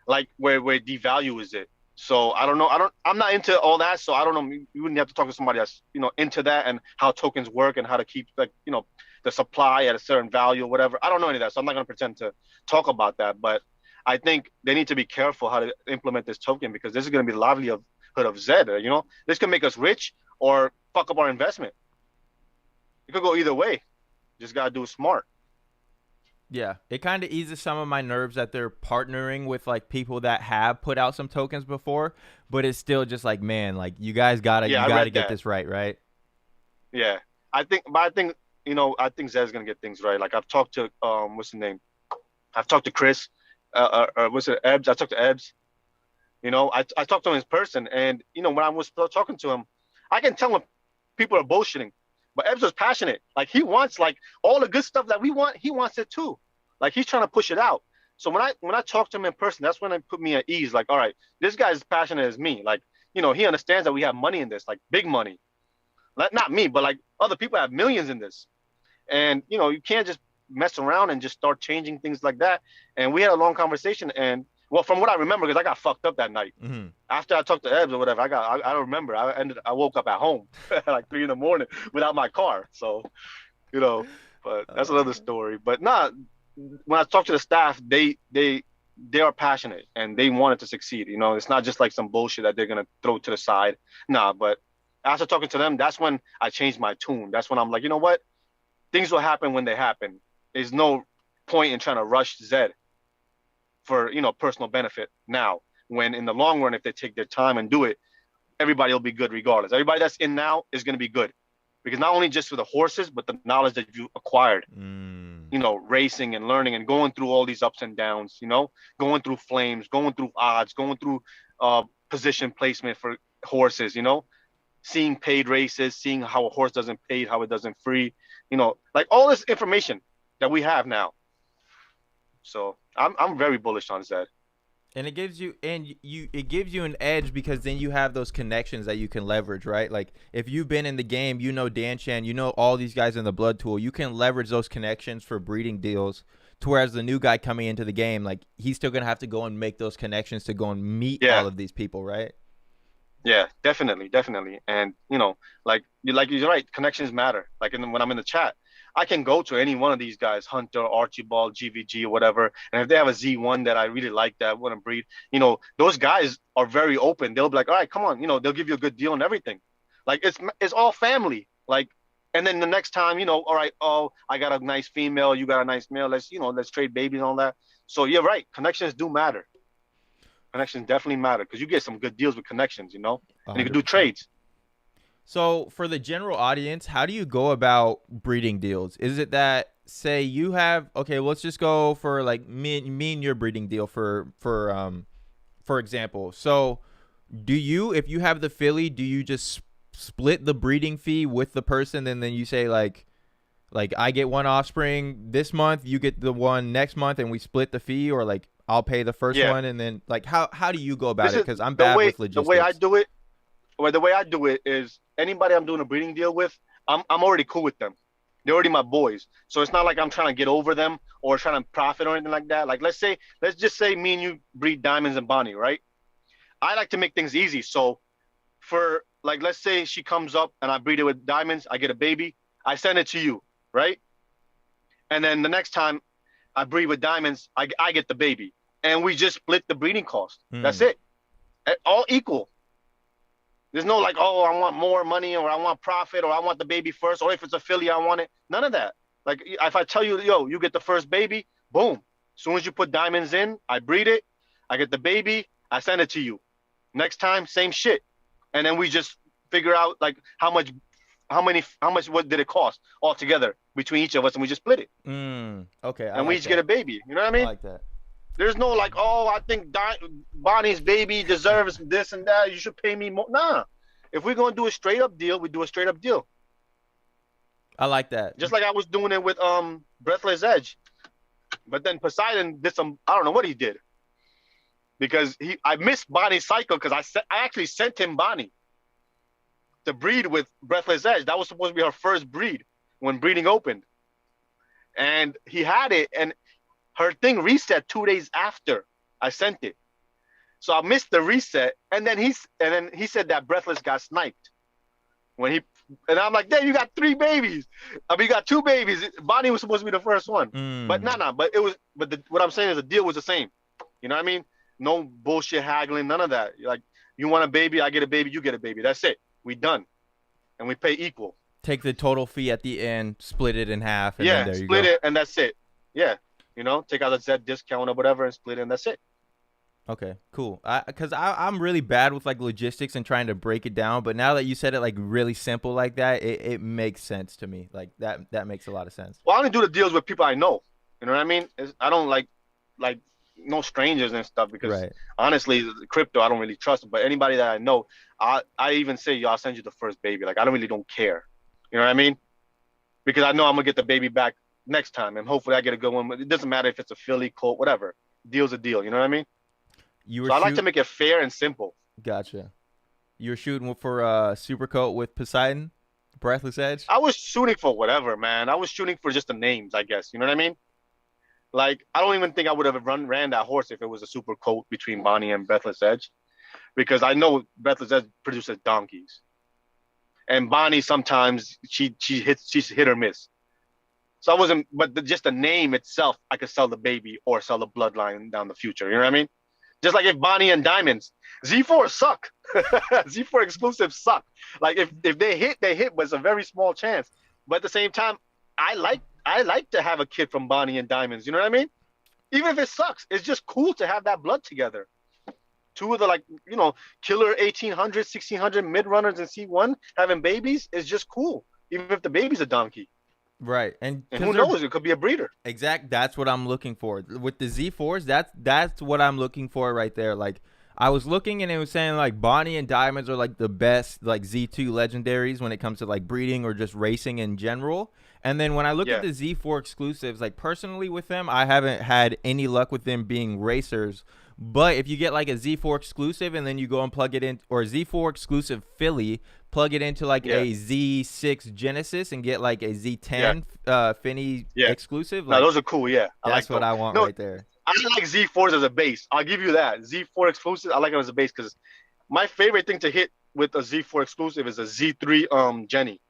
Like where devalues it. So I don't know. I'm not into all that. So I don't know. You wouldn't have to talk to somebody that's into that and how tokens work and how to keep like the supply at a certain value or whatever. I don't know any of that, so I'm not gonna pretend to talk about that. But I think they need to be careful how to implement this token because this is gonna be the livelihood of Zed. This can make us rich or fuck up our investment. It could go either way. Just gotta do it smart. Yeah, it kind of eases some of my nerves that they're partnering with like people that have put out some tokens before, but it's still just like, man, like you guys gotta Yeah, you I gotta read get that. this right, right? Yeah, but I think I think Zed's gonna get things right. Like I've talked to what's the name? I've talked to Chris. What's it? Ebbs. I talked to Ebbs. I talked to him in person, and when I was talking to him, I can tell when people are bullshitting. But Ebbs was passionate. Like he wants like all the good stuff that we want. He wants it too. Like he's trying to push it out. So when I talk to him in person, that's when it put me at ease. Like, all right, this guy's as passionate as me. Like, he understands that we have money in this, like big money. Not me, but like other people have millions in this. And you can't just mess around and just start changing things like that. And we had a long conversation. And well, from what I remember, because I got fucked up that night. Mm-hmm. After I talked to Ebbs or whatever, I don't remember. I woke up at home at like 3 a.m. without my car. So, but that's another story. But nah, when I talk to the staff, they are passionate and they want it to succeed. It's not just like some bullshit that they're gonna throw to the side. Nah, but after talking to them, that's when I changed my tune. That's when I'm like, you know what? Things will happen when they happen. There's no point in trying to rush Zed for personal benefit now. When in the long run, if they take their time and do it, everybody will be good regardless. Everybody that's in now is going to be good because not only just for the horses, but the knowledge that you acquired, racing and learning and going through all these ups and downs, going through flames, going through odds, going through position placement for horses, seeing paid races, seeing how a horse doesn't paid, how it doesn't free, like all this information that we have now. So I'm very bullish on Zed. And it gives you an edge because then you have those connections that you can leverage, right? Like if you've been in the game, Dan Chan, all these guys in the blood tool, you can leverage those connections for breeding deals. To whereas the new guy coming into the game, like he's still gonna have to go and make those connections to go and meet all of these people, right? Yeah, definitely. And like you're right, connections matter. Like when I'm in the chat, I can go to any one of these guys, Hunter, Archibald, GVG, or whatever. And if they have a Z1 that I really like that I want to breed, those guys are very open. They'll be like, all right, come on, they'll give you a good deal and everything. Like it's all family. Like, and then the next time, all right, oh, I got a nice female, you got a nice male. Let's trade babies and all that. So you're right. Connections do matter. Connections definitely matter because you get some good deals with connections, and you can do trades. So for the general audience, how do you go about breeding deals? Is it that say you have let's just go for like me and your breeding deal for example. So do you, if you have the filly, do you just split the breeding fee with the person and then you say like I get one offspring this month, you get the one next month and we split the fee, or like I'll pay the first one and then like how do you go about it? Because I'm bad with logistics. The way I do it is anybody I'm doing a breeding deal with, I'm already cool with them. They're already my boys. So it's not like I'm trying to get over them or trying to profit or anything like that. Like let's just say me and you breed Diamonds and Bonnie, right? I like to make things easy. So for like, let's say she comes up and I breed it with Diamonds, I get a baby, I send it to you, right? And then the next time I breed with Diamonds, I get the baby. And we just split the breeding cost. That's it. All equal. There's no like, oh, I want more money or I want profit or I want the baby first, or if it's a filly, I want it. None of that. Like if I tell you, yo, you get the first baby, boom. As soon as you put Diamonds in, I breed it, I get the baby, I send it to you. Next time, same shit. And then we just figure out like what did it cost altogether between each of us, and we just split it. Okay. And we each get a baby. You know what I mean? I like that. There's no like, oh, I think Bonnie's baby deserves this and that. You should pay me more. Nah. If we're gonna do a straight up deal, we do a straight up deal. I like that. Just like I was doing it with Breathless Edge. But then Poseidon did some, I don't know what he did. Because I missed Bonnie's cycle because I actually sent him Bonnie to breed with Breathless Edge. That was supposed to be her first breed when breeding opened. And he had it, and her thing reset 2 days after I sent it. So I missed the reset. And then he said that Breathless got sniped. And I'm like, damn, you got 3 babies. I mean, you got 2 babies. Bonnie was supposed to be the first one. But what I'm saying is the deal was the same. You know what I mean? No bullshit haggling, none of that. You're like, you want a baby, I get a baby, you get a baby. That's it. We done. And we pay equal. Take the total fee at the end, split it in half, and then there you go. Split it, and that's it. Yeah. Take out the Zed discount or whatever and split it, and that's it. Okay, cool. Because I'm really bad with like logistics and trying to break it down, but now that you said it like really simple like that, it makes sense to me. Like that makes a lot of sense. Well, I only do the deals with people I know. You know what I mean? I don't like no strangers and stuff because honestly, the crypto I don't really trust. But anybody that I know, I even say, yo, I'll send you the first baby. Like I don't care. You know what I mean? because I know I'm gonna get the baby back next time, and hopefully I get a good one. It doesn't matter if it's a filly, colt, whatever. Deal's a deal. You know what I mean? You were So I like to shoot. make it fair and simple. Gotcha. You were shooting for super coat with Poseidon, Breathless Edge. I was shooting for whatever, man. I was shooting for just the names, I guess. You know what I mean? Like I don't even think I would have ran that horse if it was a super colt between Bonnie and Breathless Edge, because I know Breathless Edge produces donkeys, and Bonnie sometimes she's hit or miss. So I wasn't, but just the name itself, I could sell the baby or sell the bloodline down the future. You know what I mean? Just like if Bonnie and Diamonds, Z4 suck. Z4 exclusives suck. Like if they hit, they hit, but it's a very small chance. But at the same time, I like to have a kid from Bonnie and Diamonds. You know what I mean? Even if it sucks, it's just cool to have that blood together. Two of the like killer 1800, 1600 mid runners in C1 having babies is just cool. Even if the baby's a donkey, Right, and and because who they're knows, it could be a breeder. exact. That's what I'm looking for with the Z4s. That's what I'm looking for right there. Like I was looking and it was saying like Bonnie and Diamonds are like the best like Z2 legendaries when it comes to like breeding or just racing in general. And then when I look at Yeah, the Z4 exclusives, like personally with them, I haven't had any luck with them being racers. But if you get like a Z4 exclusive and then you go and plug it in, or a Z4 exclusive Philly, plug it into like yeah, a Z6 Genesis and get like a yeah, Z10 Finney yeah. exclusive, No, like those are cool. Yeah, I that's like what those. I want No, right there. I like Z4s as a base. I'll give you that. Z4 exclusive, I like it as a base because my favorite thing to hit with a Z4 exclusive is a Z3 Jenny,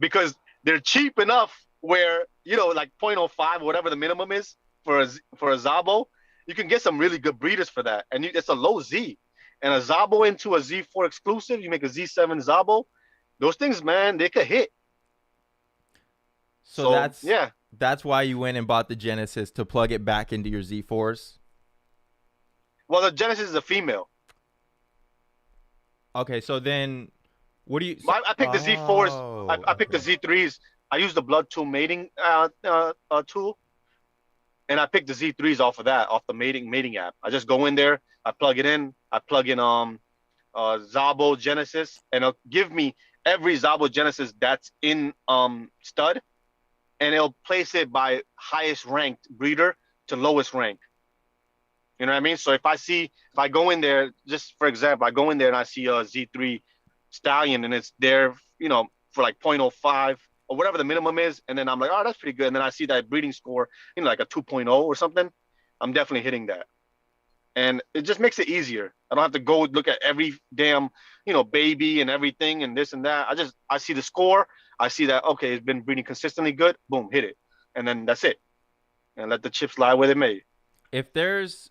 because they're cheap enough where like 0.05 whatever the minimum is for a Zabo, you can get some really good breeders for that, and it's a low Z. And a Zabo into a Z4 exclusive, you make a Z7 Zabo. Those things, man, they could hit. So So yeah, that's why you went and bought the Genesis to plug it back into your Z4s. well, the Genesis is a female. Okay, so then what do you? So, I picked the Z4s. oh, I picked the okay. Z3s. I used the Blood Tool mating tool, and I picked the Z3s off of that, off the mating app. I just go in there, I plug it in, I plug in Zabo Genesis, and it'll give me every Zabo Genesis that's in stud, and it'll place it by highest ranked breeder to lowest rank. You know what I mean? So if I go in there, just for example, I go in there and I see a Z3 stallion and it's there, for like 0.05 or whatever the minimum is, and then I'm like, oh, that's pretty good. And then I see that breeding score, like a 2.0 or something. I'm definitely hitting that, and it just makes it easier. I don't have to go look at every damn, baby and everything and this and that. I see the score. I see that okay, it's been breeding consistently good. Boom, hit it, and then that's it, and let the chips lie where they may. If there's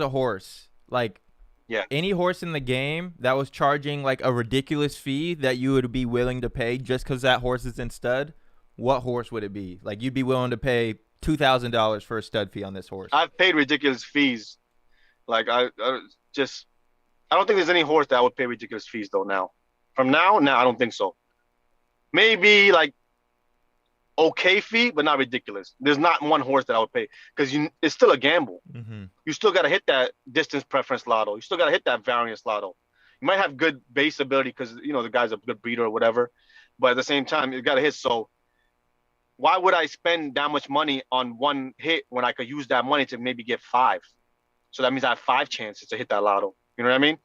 a horse like Yeah. any horse in the game that was charging like a ridiculous fee that you would be willing to pay just because that horse is in stud, what horse would it be? Like you'd be willing to pay $2,000 for a stud fee on this horse. I've paid ridiculous fees. Like just I don't think there's any horse that I would pay ridiculous fees though now. From now, I don't think so. Maybe like okay fee, but not ridiculous. There's not one horse that I would pay because it's still a gamble. Mm-hmm. You still got to hit that distance preference lotto. You still got to hit that variance lotto. You might have good base ability because the guy's a good breeder or whatever, but at the same time, you got to hit. So why would I spend that much money on one hit when I could use that money to maybe get five? So that means I have five chances to hit that lotto. You know what I mean?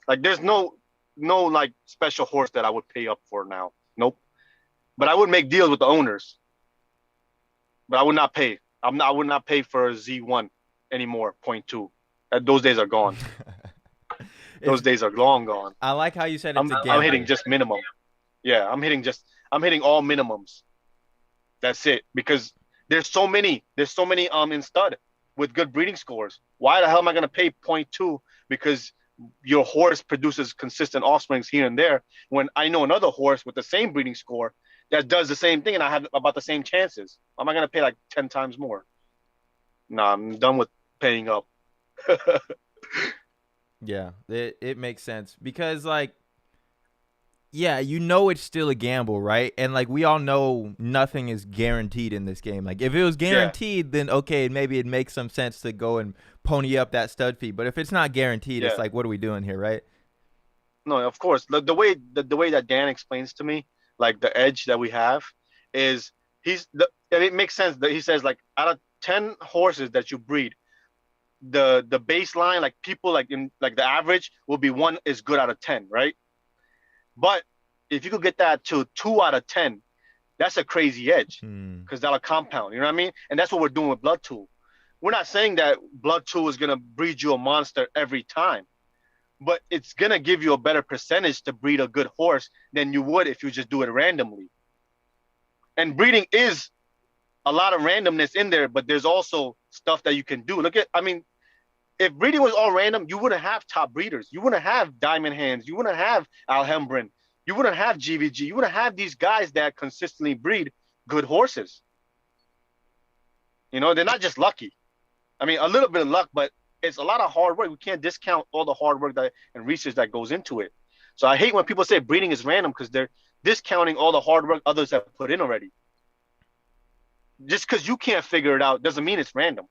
Like there's no like special horse that I would pay up for now. Nope. But I would make deals with the owners. But I would not pay. I would not pay for a Z1 anymore. Point two. Those days are gone. Those It's days are long gone. I like how you said it's I'm a I'm hitting gamble. just minimum. Yeah, I'm hitting all minimums. That's it. Because there's so many in stud with good breeding scores. Why the hell am I gonna pay point two because your horse produces consistent offsprings here and there when I know another horse with the same breeding score that does the same thing and I have about the same chances? Am I gonna pay like 10 times more? Nah, I'm done with paying up. Yeah, it makes sense because like yeah, you know it's still a gamble, right? And like we all know nothing is guaranteed in this game. Like if it was Yeah, guaranteed, then okay, maybe it makes some sense to go and pony up that stud fee. But if it's not guaranteed, it's yeah. like what are we doing here, right? No, of course. The way that Dan explains to me, like the edge that we have, is and it makes sense that he says like out of 10 horses that you breed, the baseline, like people like in like the average will be one is good out of 10, right? But if you could get that to 2 out of 10, that's a crazy edge Hmm. because that'll compound. You know what I mean? And that's what we're doing with Blood Tool. We're not saying that Blood Tool is gonna breed you a monster every time, but it's gonna give you a better percentage to breed a good horse than you would if you just do it randomly. And breeding is a lot of randomness in there, but there's also stuff that you can do. Look at, I mean, if breeding was all random, you wouldn't have top breeders. You wouldn't have Diamond Hands. You wouldn't have Alhambrin. You wouldn't have GVG. You wouldn't have these guys that consistently breed good horses. You know, they're not just lucky. I mean, a little bit of luck, but it's a lot of hard work. We can't discount all the hard work that and research that goes into it. So I hate when people say breeding is random because they're discounting all the hard work others have put in already. Just because you can't figure it out doesn't mean it's random.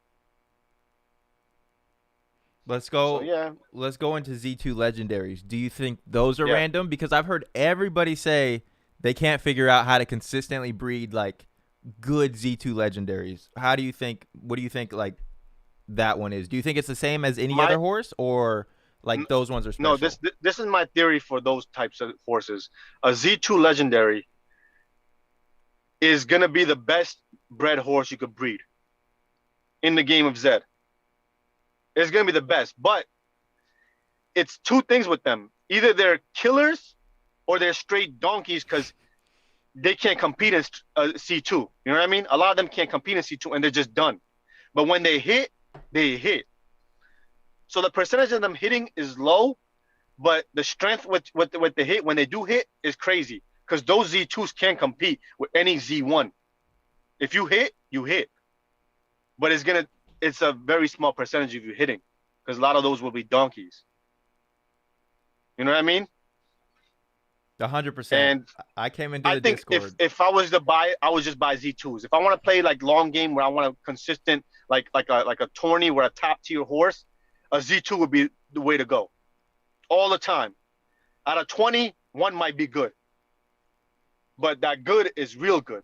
Let's So go. yeah, Let's go into Z2 legendaries. Do you think those are yeah. random? Because I've heard everybody say they can't figure out how to consistently breed like good Z2 legendaries. How do you think? What do you think? Like that one is? Do you think it's the same as any My other horse, or like those ones are no, this special? this is my theory for those types of horses. A Z2 legendary is gonna be the best bred horse you could breed in the game of Zed. It's gonna be the best, but it's two things with them. Either they're killers or they're straight donkeys because they can't compete in C2. You know what I mean? A lot of them can't compete in C2 and they're just done. But when they hit, they hit. So the percentage of them hitting is low, but the strength with the hit when they do hit is crazy because those Z2s can compete with any Z1. If you hit, you hit, but it's a very small percentage of you hitting because a lot of those will be donkeys. You know what I mean? 100%. And I came into I the think if Discord. if I was to buy, I would just buy Z2s. If I want to play like long game where I want a consistent like a tourney where a top tier horse, a Z2 would be the way to go all the time. Out of 20, one might be good, but that good is real good.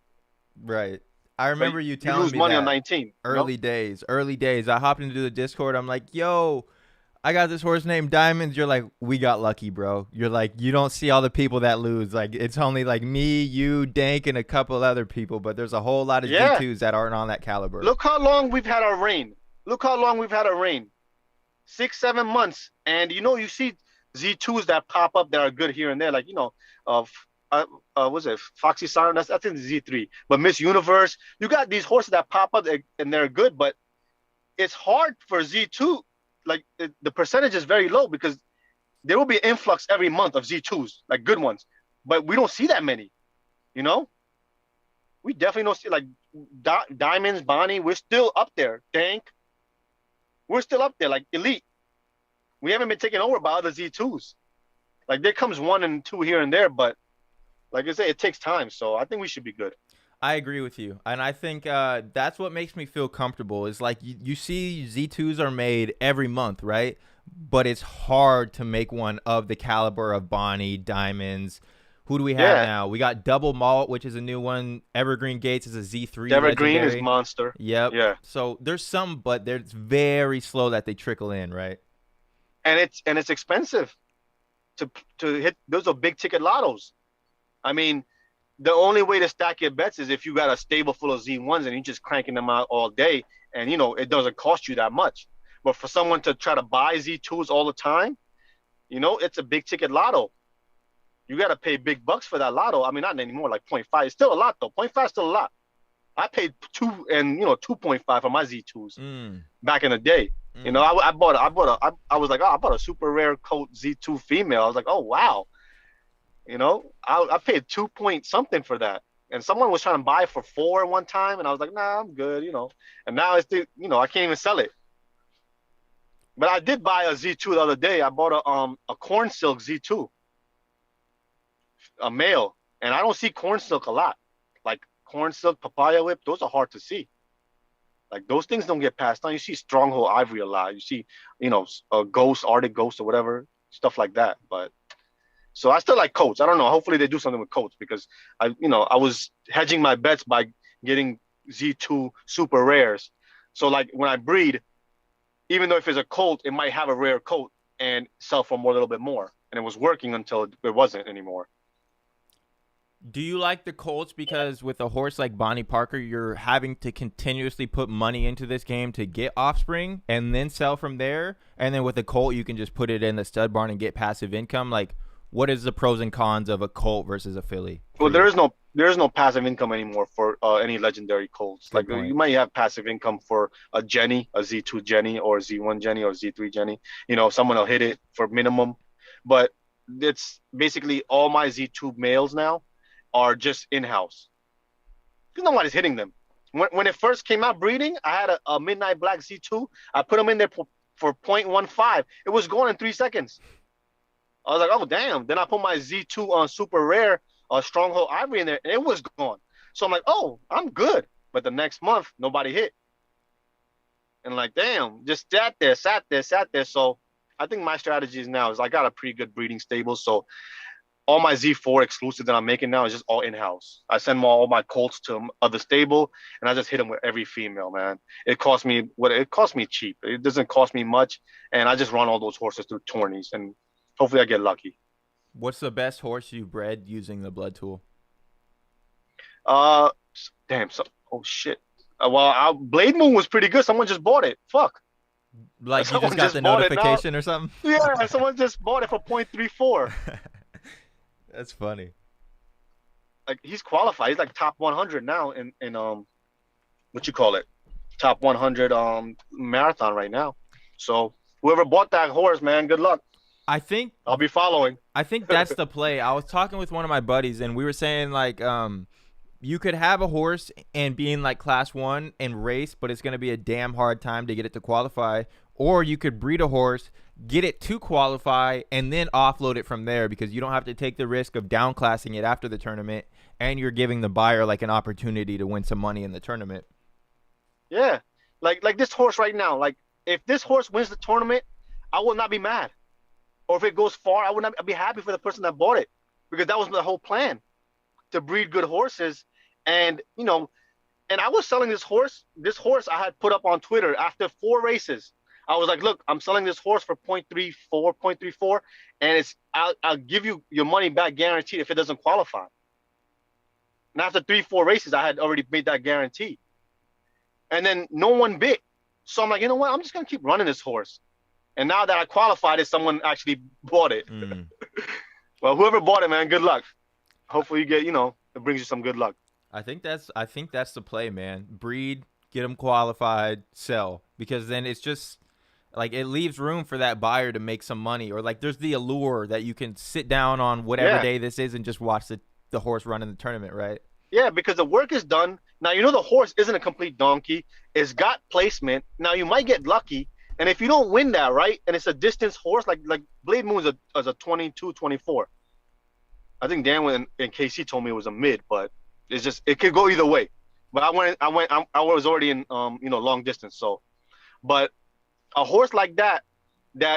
Right. I But remember you you telling lose me money on that 19, you know? early days. Early days. I hopped into the Discord. I'm like, yo, I got this horse named Diamonds. You're like, we got lucky, bro. You're like, you don't see all the people that lose. Like, it's only like me, you, Dank, and a couple other people, but there's a whole lot of Yeah. Z2s that aren't on that caliber. Look how long we've had our reign. Look how long we've had a reign. 6, 7 months. And you see Z2s that pop up that are good here and there, like what's it, Foxy Siren? That's in Z3. But Miss Universe, you got these horses that pop up and they're good, but it's hard for Z2. Like the percentage is very low because there will be an influx every month of Z2s, like good ones, but we don't see that many. You know, we definitely don't see like Diamonds, Bonnie. We're still up there. Dank, we're still up there, like elite. We haven't been taken over by other Z2s. Like there comes one and two here and there, but like I say, it takes time. So I think we should be good. I agree with you. And I think that's what makes me feel comfortable is like you see Z2s are made every month, right? But it's hard to make one of the caliber of Bonnie, Diamonds. Who do we have Yeah, now? We got Double Malt, which is a new one. Evergreen Gates is a Z3 Evergreen is legendary. monster. Yep. Yeah, So there's some, but it's very slow that they trickle in, right? and it's expensive to hit. Those are big ticket lottos. I mean, the only way to stack your bets is if you got a stable full of Z1s and you're just cranking them out all day, and it doesn't cost you that much. But for someone to try to buy Z2s all the time, it's a big ticket lotto. You got to pay big bucks for that lotto. I mean, not anymore, like point 0.5. It's still a lot though. Point 0.5 is still a lot. I paid 2.5 for my Z2s Mm, back in the day. mm. I was like, oh, I bought a super rare coat Z2 female. I was like, oh wow. I paid 2 point something for that. And someone was trying to buy for 4 one time, and I was like, nah, I'm good. And now I can't even sell it. But I did buy a Z2 the other day. I bought a corn silk Z2, a male, and I don't see corn silk a lot. Like corn silk, papaya whip, those are hard to see. Like those things don't get passed on. You see stronghold ivory a lot. You see, a ghost, Arctic ghost or whatever, stuff like that. But So I still like colts. I don't know. Hopefully they do something with colts because I was hedging my bets by getting Z2 super rares. So like when I breed, even though if it's a colt, it might have a rare colt and sell for more, a little bit more. And it was working until it wasn't anymore. Do you like the Colts because with a horse like Bonnie Parker, you're having to continuously put money into this game to get offspring and then sell from there? And then with a Colt, you can just put it in the stud barn and get passive income. Like, what is the pros and cons of a Colt versus a filly for Well, you? there is no passive income anymore for any legendary colts. Like Good you point. might have passive income for a Jenny, a Z2 Jenny, or Z1 Jenny, or Z3 Jenny. Someone will hit it for minimum, but it's basically all my Z2 males now are just in house because nobody's hitting them. When it first came out breeding, I had a Midnight Black Z2. I put them in there for 0.15. It was gone in 3 seconds. I was like, oh damn. Then I put my Z2 on super rare Stronghold Ivory in there, and it was gone. So I'm like, oh, I'm good. But the next month, nobody hit. And like, damn, just sat there. So I think my strategy is now is I got a pretty good breeding stable. So all my Z4 exclusive that I'm making now is just all in house. I send all my colts to other stable, and I just hit them with every female, man. It cost me cheap. It doesn't cost me much, and I just run all those horses through tourneys, and hopefully I get lucky. What's the best horse you bred using the blood tool? Uh, damn. Oh shit. Blade Moon was pretty good. Someone just bought it. Fuck. Like, you just Someone got just the bought it now. notification or something? Yeah, someone just bought it for 0.34. That's funny. Like he's qualified. He's like top 100 now in what you call it, top 100 marathon right now. So whoever bought that horse, man, good luck. I think I'll be following. I think that's the play. I was talking with one of my buddies, and we were saying like, you could have a horse and be in like class 1 and race, but it's going to be a damn hard time to get it to qualify. Or you could breed a horse, get it to qualify, and then offload it from there because you don't have to take the risk of downclassing it after the tournament, and you're giving the buyer like an opportunity to win some money in the tournament. Yeah, like this horse right now. Like if this horse wins the tournament, I will not be mad. Or if it goes far, I would not I'd be happy for the person that bought it because that was the whole plan to breed good horses. And and I was selling this horse. This horse I had put up on Twitter after 4 races. I was like, look, I'm selling this horse for 0.34, and I'll give you your money back guaranteed if it doesn't qualify. And after 3, 4 races, I had already made that guarantee. And then no one bit. So I'm like, you know what? I'm just gonna keep running this horse. And now that I qualified it, someone actually bought it. Mm. Well, whoever bought it, man, good luck. Hopefully you get, it brings you some good luck. I think that's the play, man. Breed, get them qualified, sell, because then it's just like it leaves room for that buyer to make some money, or like there's the allure that you can sit down on whatever Yeah. day this is and just watch the horse run in the tournament, right? Yeah, because the work is done. Now, the horse isn't a complete donkey. It's got placement. Now, you might get lucky. And if you don't win that, right, and it's a distance horse, like Blade Moon is a 22, 24. I think Dan and KC told me it was a mid, but it could go either way. But I was already in, long distance. So, but a horse like that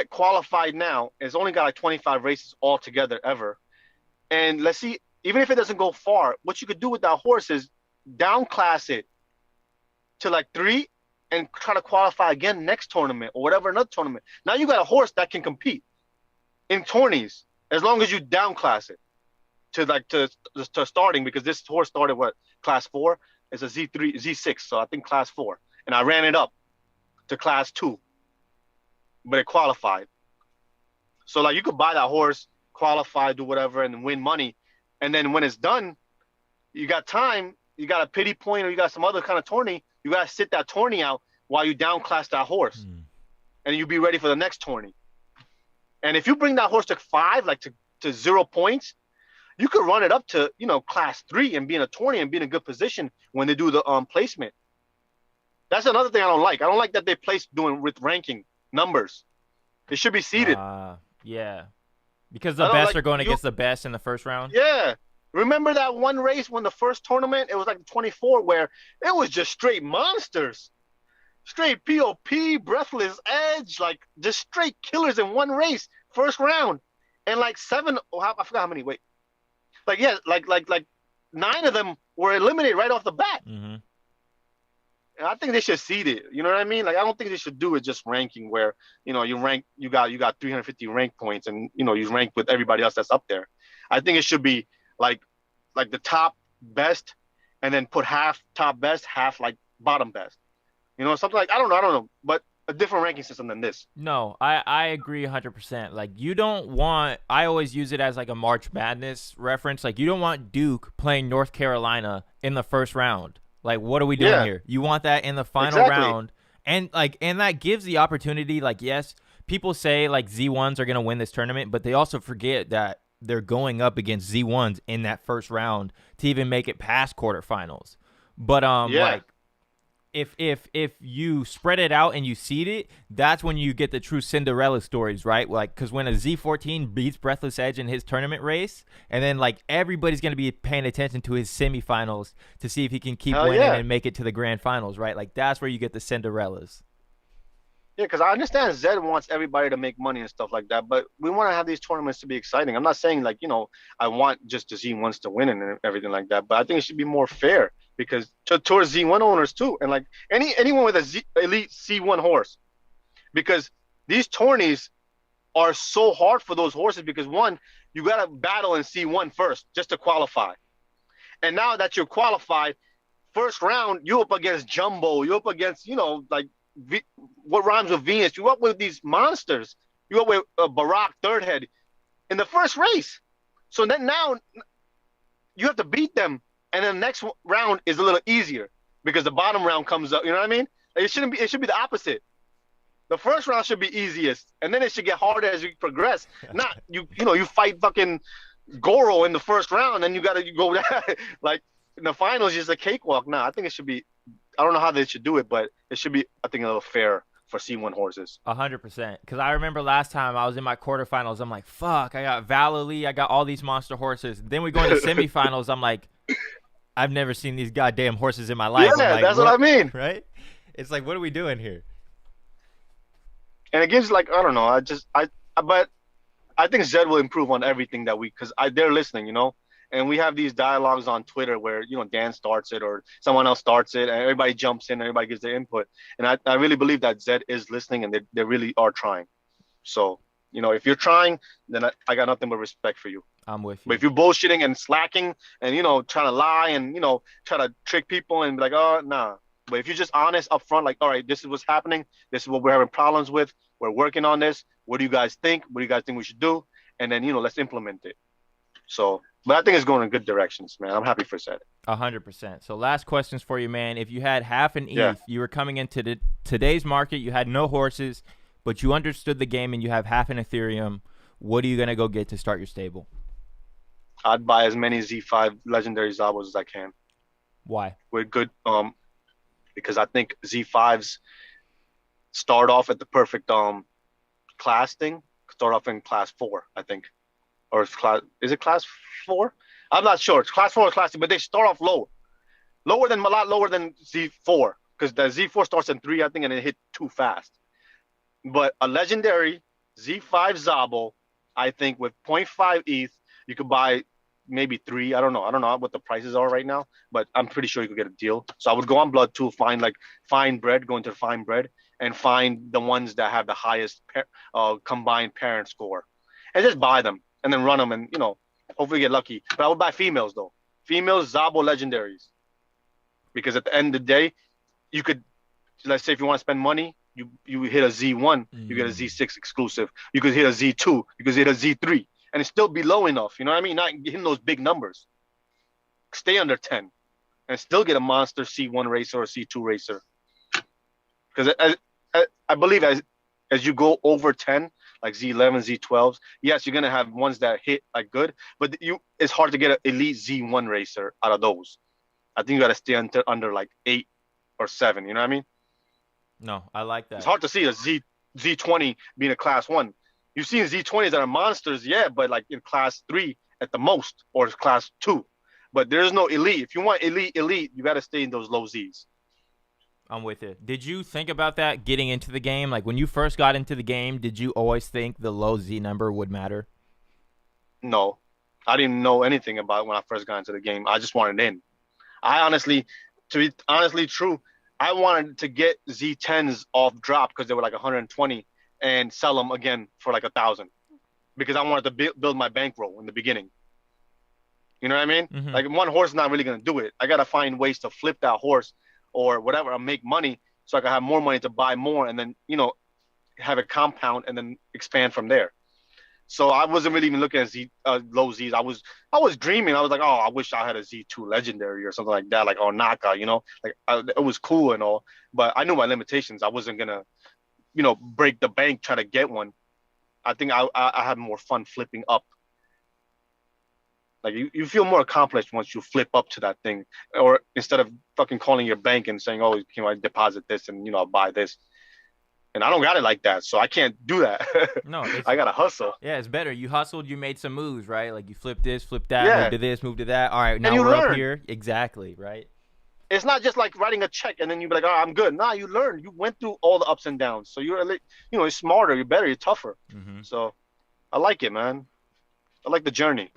qualified now, has only got like 25 races altogether ever. And let's see, even if it doesn't go far, what you could do with that horse is downclass it to like 3 and try to qualify again next tournament or whatever, another tournament. Now you got a horse that can compete in tourneys as long as you downclass it to starting, because this horse started class 4. It's a Z3 Z6, so I think class 4, and I ran it up to class 2, but it qualified. So like you could buy that horse, qualify, do whatever, and win money, and then when it's done, you got time. You got a pity point, or you got some other kind of tourney. You got to sit that tourney out while you downclass that horse, and you be ready for the next tourney. And if you bring that horse to 5, like to 0 points, you could run it up to class 3 and be in a tourney and be in a good position when they do the placement. That's another thing I don't like. I don't like that they place doing with ranking numbers. It should be seeded. Yeah, because I the don't best like are going you. against the best in the first round. Yeah. Remember that one race when the first tournament, it was like 24, where it was just straight monsters, straight POP, breathless edge, like just straight killers in one race, first round. and like seven, I forgot how many. Wait, like yeah, like 9 of them were eliminated right off the bat. Mm-hmm. And I think they should seed it. You know what I mean? Like I don't think they should do it just ranking where you got 350 rank points and you rank with everybody else that's up there. I think it should be like like the top best, and then put half top best, half like bottom best. Something like I don't know, but a different ranking system than this. No, I agree 100%. Like, you don't want, I always use it as like a March Madness reference. Like, you don't want Duke playing North Carolina in the first round. Like, what are we doing Yeah, here? You want that in the final exactly. round. And that gives the opportunity, like, yes, people say like Z1s are going to win this tournament, but they also forget that they're going up against Z1s in that first round to even make it past quarterfinals. But Yeah. like, if you spread it out and you seed it, that's when you get the true Cinderella stories, right? Like, because when a Z14 beats Breathless Edge in his tournament race, and then like everybody's gonna be paying attention to his semifinals to see if he can keep Hell winning yeah. and make it to the grand finals, right? Like, that's where you get the Cinderellas. Yeah, because I understand Zed wants everybody to make money and stuff like that, but we want to have these tournaments to be exciting. I'm not saying like, I want just the Z1s to win and everything like that, but I think it should be more fair because towards Z1 owners too, and like anyone with a elite C1 horse, because these tourneys are so hard for those horses because one, you got to battle in C1 first just to qualify, and now that you're qualified, first round, you up against Jumbo, you up against, like what rhymes with Venus, you up with these monsters, you up with Barack Third Head in the first race. So then now you have to beat them, and then the next round is a little easier because the bottom round comes up. You know what I mean? It shouldn't be. It should be the opposite. The first round should be easiest, and then it should get harder as you progress. Not you fight fucking Goro in the first round, and you got to go like in the finals, just a cakewalk. Nah, I think it should be. I don't know how they should do it, but it should be, I think, a little fair for C1 horses. 100%. Because I remember last time I was in my quarterfinals, I'm like, fuck, I got Valley, I got all these monster horses. Then we go into semifinals, I'm like, I've never seen these goddamn horses in my life. I'm Yeah, like, that's what I what? mean. Right? It's like, what are we doing here? And it gives like I don't know. But I think Zed will improve on everything that because they're listening, and we have these dialogues on Twitter where Dan starts it or someone else starts it, and everybody jumps in, and everybody gives their input, and I really believe that Zed is listening, and they really are trying. So if you're trying, then I got nothing but respect for you. I'm with But you. if you're bullshitting and slacking and trying to lie and try to trick people and be like, oh nah. But if you're just honest up front, like, all right, this is what's happening, this is what we're having problems with, we're working on this. What do you guys think? What do you guys think we should do? And then let's implement it. So, but I think it's going in good directions, man. I'm happy for Zed. 100%. So last questions for you, man. If you had half an Yeah, ETH, you were coming into today's market, you had no horses, but you understood the game and you have half an Ethereum, what are you going to go get to start your stable? I'd buy as many Z5 legendary Zabos as I can Why? with good because I think Z5s start off at the perfect class thing. Start off in class 4, I think. Or is it class 4? I'm not sure. It's class 4 or class 2, but they start off low. A lot lower than Z4 because the Z4 starts in 3, I think, and it hit too fast. But a legendary Z5 Zabo, I think with zero point 0.5 ETH, you could buy maybe 3. I don't know. I don't know what the prices are right now, but I'm pretty sure you could get a deal. So I would go on Blood Tool, find like fine bread, go into fine bread, and find the ones that have the highest combined parent score, and just buy them and then run them, and hopefully get lucky. But I would buy females though, females Zabo legendaries, because at the end of the day, you could, let's say if you want to spend money, you hit a Z1, you get a Mm. Z6 exclusive. You could hit a Z2, you could hit a Z3, and it still be low enough. You know what I mean? Not hitting those big numbers. Stay under 10 and still get a monster C1 racer or C2 racer. Because I believe as you go over 10, like Z11, Z12s, yes, you're gonna have ones that hit like good, but it's hard to get an elite Z1 racer out of those. I think you gotta stay under like 8 or 7. You know what I mean? No, I like It's that. hard to see a Z20 being a class 1. You've seen Z20s that are monsters, yeah, but like in class 3 at the most, or class 2. But there's no elite. If you want elite, you got to stay in those low Zs. I'm with it. Did you think about that getting into the game? Like, when you first got into the game, did you always think the low Z number would matter? No, I didn't know anything about it when I first got into the game. I just wanted in. I honestly, to be honestly true, I wanted to get Z10s off drop because they were like 120 and sell them again for like 1,000 because I wanted to build my bankroll in the beginning. You know what I mean? Mm-hmm. Like one horse is not really gonna do it. I gotta find ways to flip that horse or whatever and make money so I can have more money to buy more and then have a compound and then expand from there. So I wasn't really even looking at low Z's. I was dreaming. I was like, oh, I wish I had a Z2 Legendary or something like that, like or Naka. Like it was cool and all, but I knew my limitations. I wasn't gonna break the bank trying to get one. I think I had more fun flipping up. Like you feel more accomplished once you flip up to that thing, or instead of fucking calling your bank and saying, oh, I deposit this and I'll buy this. And I don't got it like that, so I can't do that. No, it's I gotta hustle. yeah, it's better. You hustled, you made some moves, right? Like you flip this, flip that, move Yeah, to this, move to that. All right, and now you we're up learn. here. Exactly, right? It's not just like writing a check and then you be like, oh, I'm good. Nah, you learn. You went through all the ups and downs, so you're smarter, you're better, you're tougher. Mm-hmm. So I like it, man. I like the journey.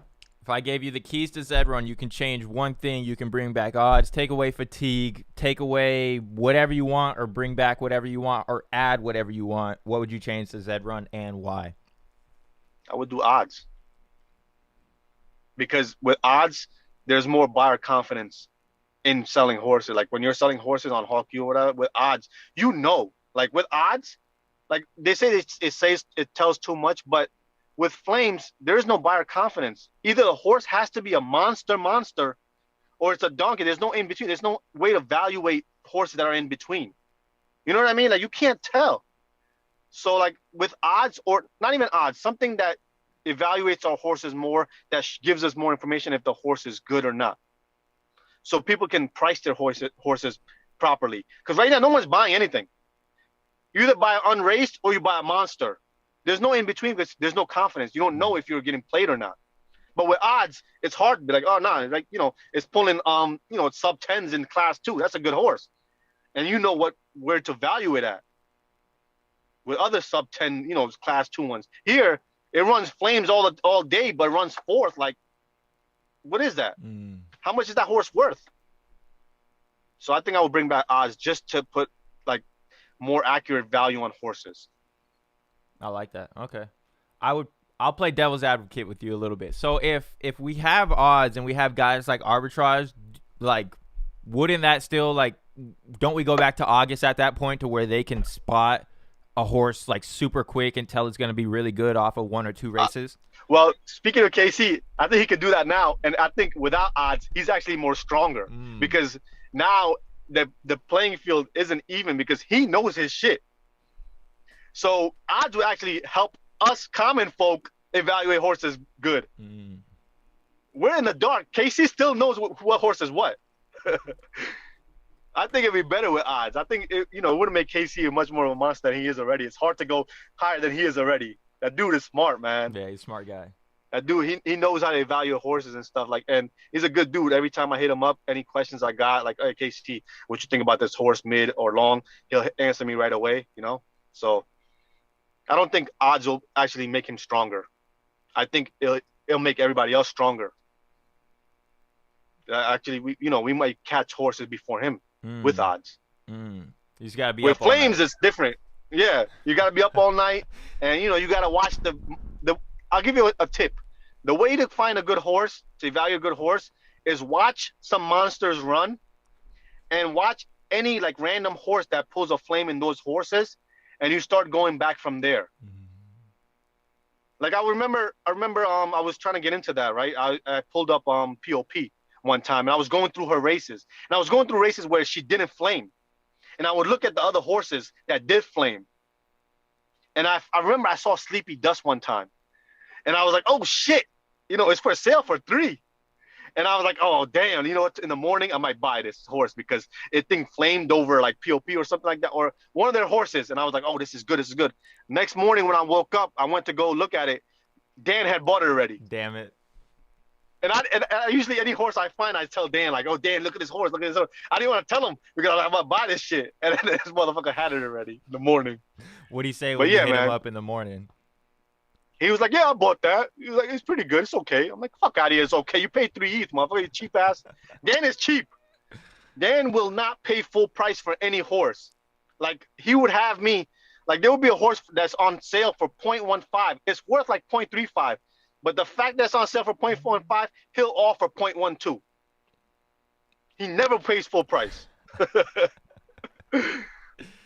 If I gave you the keys to Zed Run, you can change one thing. You can bring back odds, take away fatigue, take away whatever you want, or bring back whatever you want, or add whatever you want. What would you change to Zed Run and why? I would do odds because with odds, there's more buyer confidence in selling horses. Like when you're selling horses on Hawk or whatever, with odds, like with odds, like they say it tells too much, but with flames, there's no buyer confidence. Either the horse has to be a monster, or it's a donkey. There's no in between. There's no way to evaluate horses that are in between. You know what I mean? Like you can't tell. So like with odds, or not even odds, something that evaluates our horses more, that gives us more information if the horse is good or not. So people can price their horses properly. Because right now, no one's buying anything. You either buy an unraced or you buy a monster. There's no in between because there's no confidence. You don't know if you're getting played or not. But with odds, it's hard to be like, oh no, like it's pulling it's sub tens in class two. That's a good horse, and you know where to value it at. With other sub 10, class two ones, here it runs flames all day, but runs fourth. Like, what is that? Mm, How much is that horse worth? So I think I would bring back odds just to put like more accurate value on horses. I like that. Okay, I would. I'll play devil's advocate with you a little bit. So if we have odds and we have guys like arbitrage, like wouldn't that still like? Don't we go back to August at that point to where they can spot a horse like super quick and tell it's going to be really good off of one or two races? Well, speaking of KC, I think he could do that now, and I think without odds, he's actually more stronger because now the playing field isn't even because he knows his shit. So odds will actually help us common folk evaluate horses good. We're in the dark. KC still knows what horse is what. I think it'd be better with odds. I think it wouldn't make KC much more of a monster than he is already. It's hard to go higher than he is already. That dude is smart, man. Yeah, he's a smart guy. That dude, he knows how to evaluate horses and stuff. Like, and he's a good dude. Every time I hit him up, any questions I got, like, hey, KC, what you think about this horse, mid or long? He'll answer me right away. So I don't think odds will actually make him stronger. I think it'll make everybody else stronger. Actually, we might catch horses before him with odds. You just gotta be With up all flames, night. it's different. Yeah, you gotta be up all night, and you gotta watch the. I'll give you a tip. The way to find a good horse, to evaluate a good horse, is watch some monsters run, and watch any like random horse that pulls a flame in those horses, and you start going back from there. Like I remember I was trying to get into that, right? I pulled up POP one time and I was going through her races. And I was going through races where she didn't flame. And I would look at the other horses that did flame. And I remember I saw Sleepy Dust one time. And I was like, oh shit, it's for sale for 3. And I was like, oh damn, you know what? In the morning I might buy this horse because it thing flamed over like POP or something like that, or one of their horses. And I was like, oh, this is good, this is good. Next morning when I woke up, I went to go look at it. Dan had bought it already. Damn it. And I usually any horse I find, I tell Dan, like, oh Dan, look at this horse, look at this horse. I didn't want to tell him because I'm gonna buy this shit. And then this motherfucker had it already in the morning. What'd he say But when you yeah, hit him man, up in the morning? He was like, yeah, I bought that. He was like, it's pretty good. It's okay. I'm like, fuck out of here. It's okay. You paid 3 ETH, motherfucker. You cheap ass. Dan is cheap. Dan will not pay full price for any horse. Like he would have me, like there would be a horse that's on sale for 0.15. It's worth like 0.35. But the fact that it's on sale for 0.45, he'll offer 0.12. He never pays full price.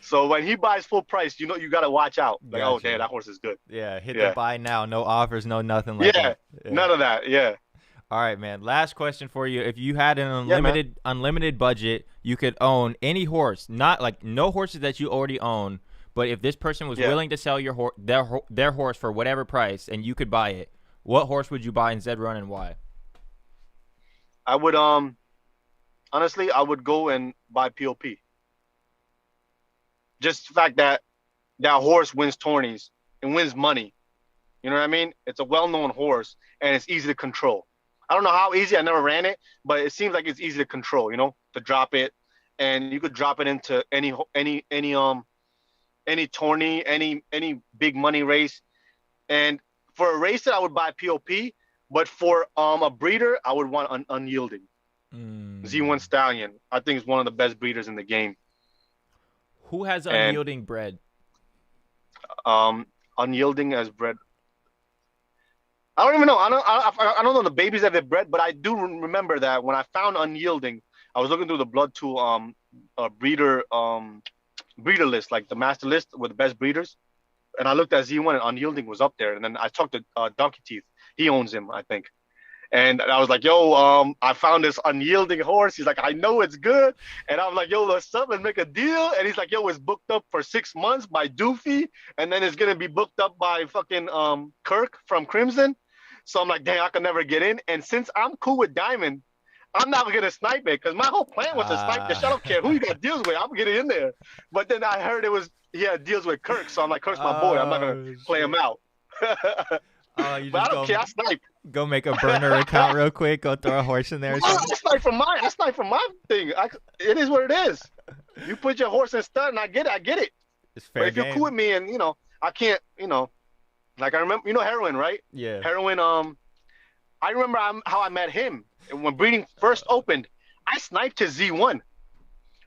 So when he buys full price, you know you gotta watch out. Like, oh damn, Gotcha. that horse is good. Yeah, hit the Yeah. buy now. No offers, no nothing like Yeah. that. Yeah. None of that. Yeah. All right, man. Last question for you. If you had an Yeah, man. unlimited budget, you could own any horse, not like no horses that you already own, but if this person was Yeah. willing to sell their horse for whatever price and you could buy it, what horse would you buy in Zed Run and why? I would honestly I would go and buy POP. Just the fact that that horse wins tourneys and wins money. You know what I mean? It's a well-known horse and it's easy to control. I don't know how easy. I never ran it, but it seems like it's easy to control. You know, to drop it, and you could drop it into any tourney, any big money race. And for a racer, I would buy POP, but for a breeder, I would want unyielding Z1 Mm. Stallion. I think it's one of the best breeders in the game. Who has And unyielding bred? unyielding as bred. I don't even know. I don't know the babies that they've bred, but I do remember that when I found unyielding, I was looking through the blood to breeder breeder list, like the master list with the best breeders, and I looked at Z1 and unyielding was up there, and then I talked to Donkey Teeth. He owns him, I think. And I was like, yo, I found this unyielding horse. He's like, I know it's good. And I was like, yo, let's up and make a deal. And he's like, yo, it's booked up for 6 months by Doofy. And then it's going to be booked up by fucking Kirk from Crimson. So I'm like, dang, I could never get in. And since I'm cool with Diamond, I'm not going to snipe it because my whole plan was to snipe the shit. I don't care who you got deals with. I'm getting in there. But then I heard he had deals with Kirk. So I'm like, Kirk's my boy. I'm not going to play him out. Oh, you But just I don't care. I snipe. go make a burner account real quick. Go throw a horse in there. Or I something. snipe from my thing. It is what it is. You put your horse in stud, and I get it. It's But fair if you're game. cool with me, and I can't, like I remember, heroin, right? Yeah. Heroin. I remember how I met him when breeding first opened. I sniped his Z1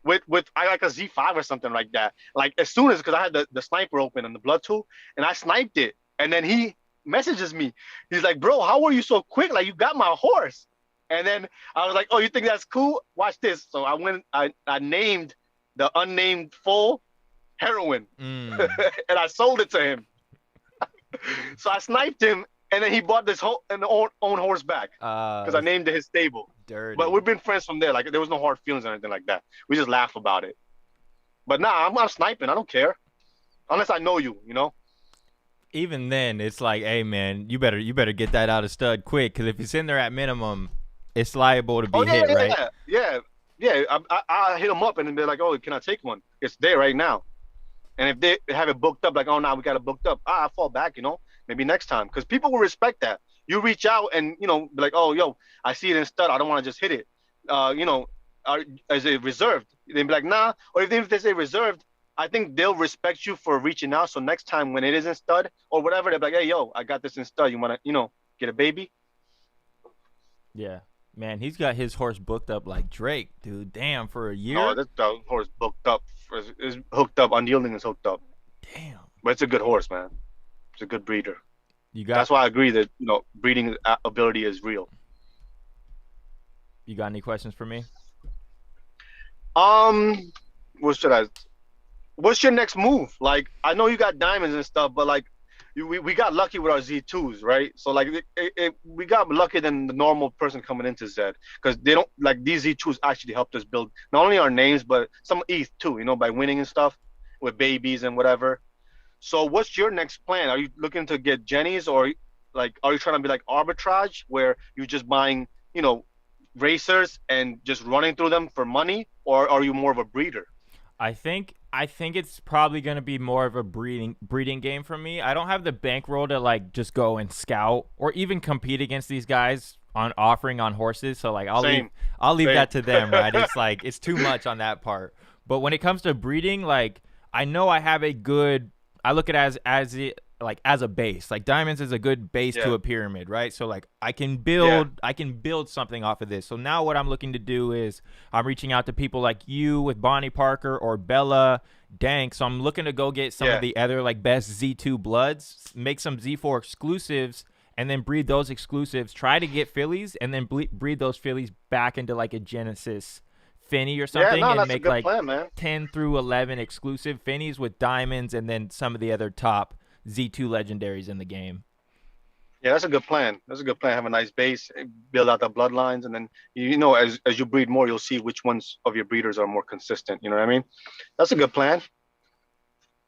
with I like a Z5 or something like that. Like as soon as because I had the sniper open and the blood tool, and I sniped it, and then he messages me. He's like, bro, how were you so quick? Like you got my horse. And then I was like, oh, you think that's cool? Watch this. So I named the unnamed foal heroin Mm. and I sold it to him. So I sniped him and then he bought this own horse back because I named it his stable. Dirty. But we've been friends from there. Like there was no hard feelings or anything like that. We just laugh about it. But nah, I'm not sniping. I don't care. Unless I know you, Even then, it's like, hey man, you better get that out of stud quick, because if it's in there at minimum, it's liable to be hit, right? Yeah. I hit them up and then they're like, oh, can I take one? It's there right now. And if they have it booked up, like, oh, now we got it booked up. I fall back, maybe next time. Because people will respect that. You reach out and, be like, oh, yo, I see it in stud. I don't want to just hit it. Is it reserved? They'd be like, nah. Or if they say reserved, I think they'll respect you for reaching out. So next time when it is in stud or whatever, they're like, hey, yo, I got this in stud. You want to, get a baby? Yeah. Man, he's got his horse booked up like Drake, dude. Damn, for a year? Oh, that horse booked up. Is hooked up. Unyielding is hooked up. Damn. But it's a good horse, man. It's a good breeder. That's why I agree that, breeding ability is real. You got any questions for me? What should I? What's your next move? Like, I know you got diamonds and stuff, but like, we got lucky with our Z2s, right? So like, we got lucky than the normal person coming into Zed because they don't like these Z2s actually helped us build not only our names but some ETH too, by winning and stuff with babies and whatever. So what's your next plan? Are you looking to get Jennies or like are you trying to be like arbitrage where you're just buying, racers and just running through them for money, or are you more of a breeder? I think it's probably gonna be more of a breeding game for me. I don't have the bankroll to like just go and scout or even compete against these guys on offering on horses. So like I'll leave that to them, right? It's like it's too much on that part. But when it comes to breeding, like I know I have a good. I look at it like as a base. Like diamonds is a good base to Yeah. a pyramid, right? So like I can Yeah. build something off of this. So now what I'm looking to do is I'm reaching out to people like you with Bonnie Parker or Bella Dank. So I'm looking to go get some of Yeah. the other like best Z2 bloods, make some Z4 exclusives, and then breed those exclusives. Try to get fillies, and then breed those fillies back into like a Genesis Finny or Yeah. something, No, and that's a make good like plan, man. 10 through 11 exclusive Finnies with diamonds, and then some of the other top Z2 legendaries in the game. Yeah, that's a good plan. That's a good plan. Have a nice base, build out the bloodlines, and then you know, as you breed more, you'll see which ones of your breeders are more consistent. You know what I mean? That's a good plan.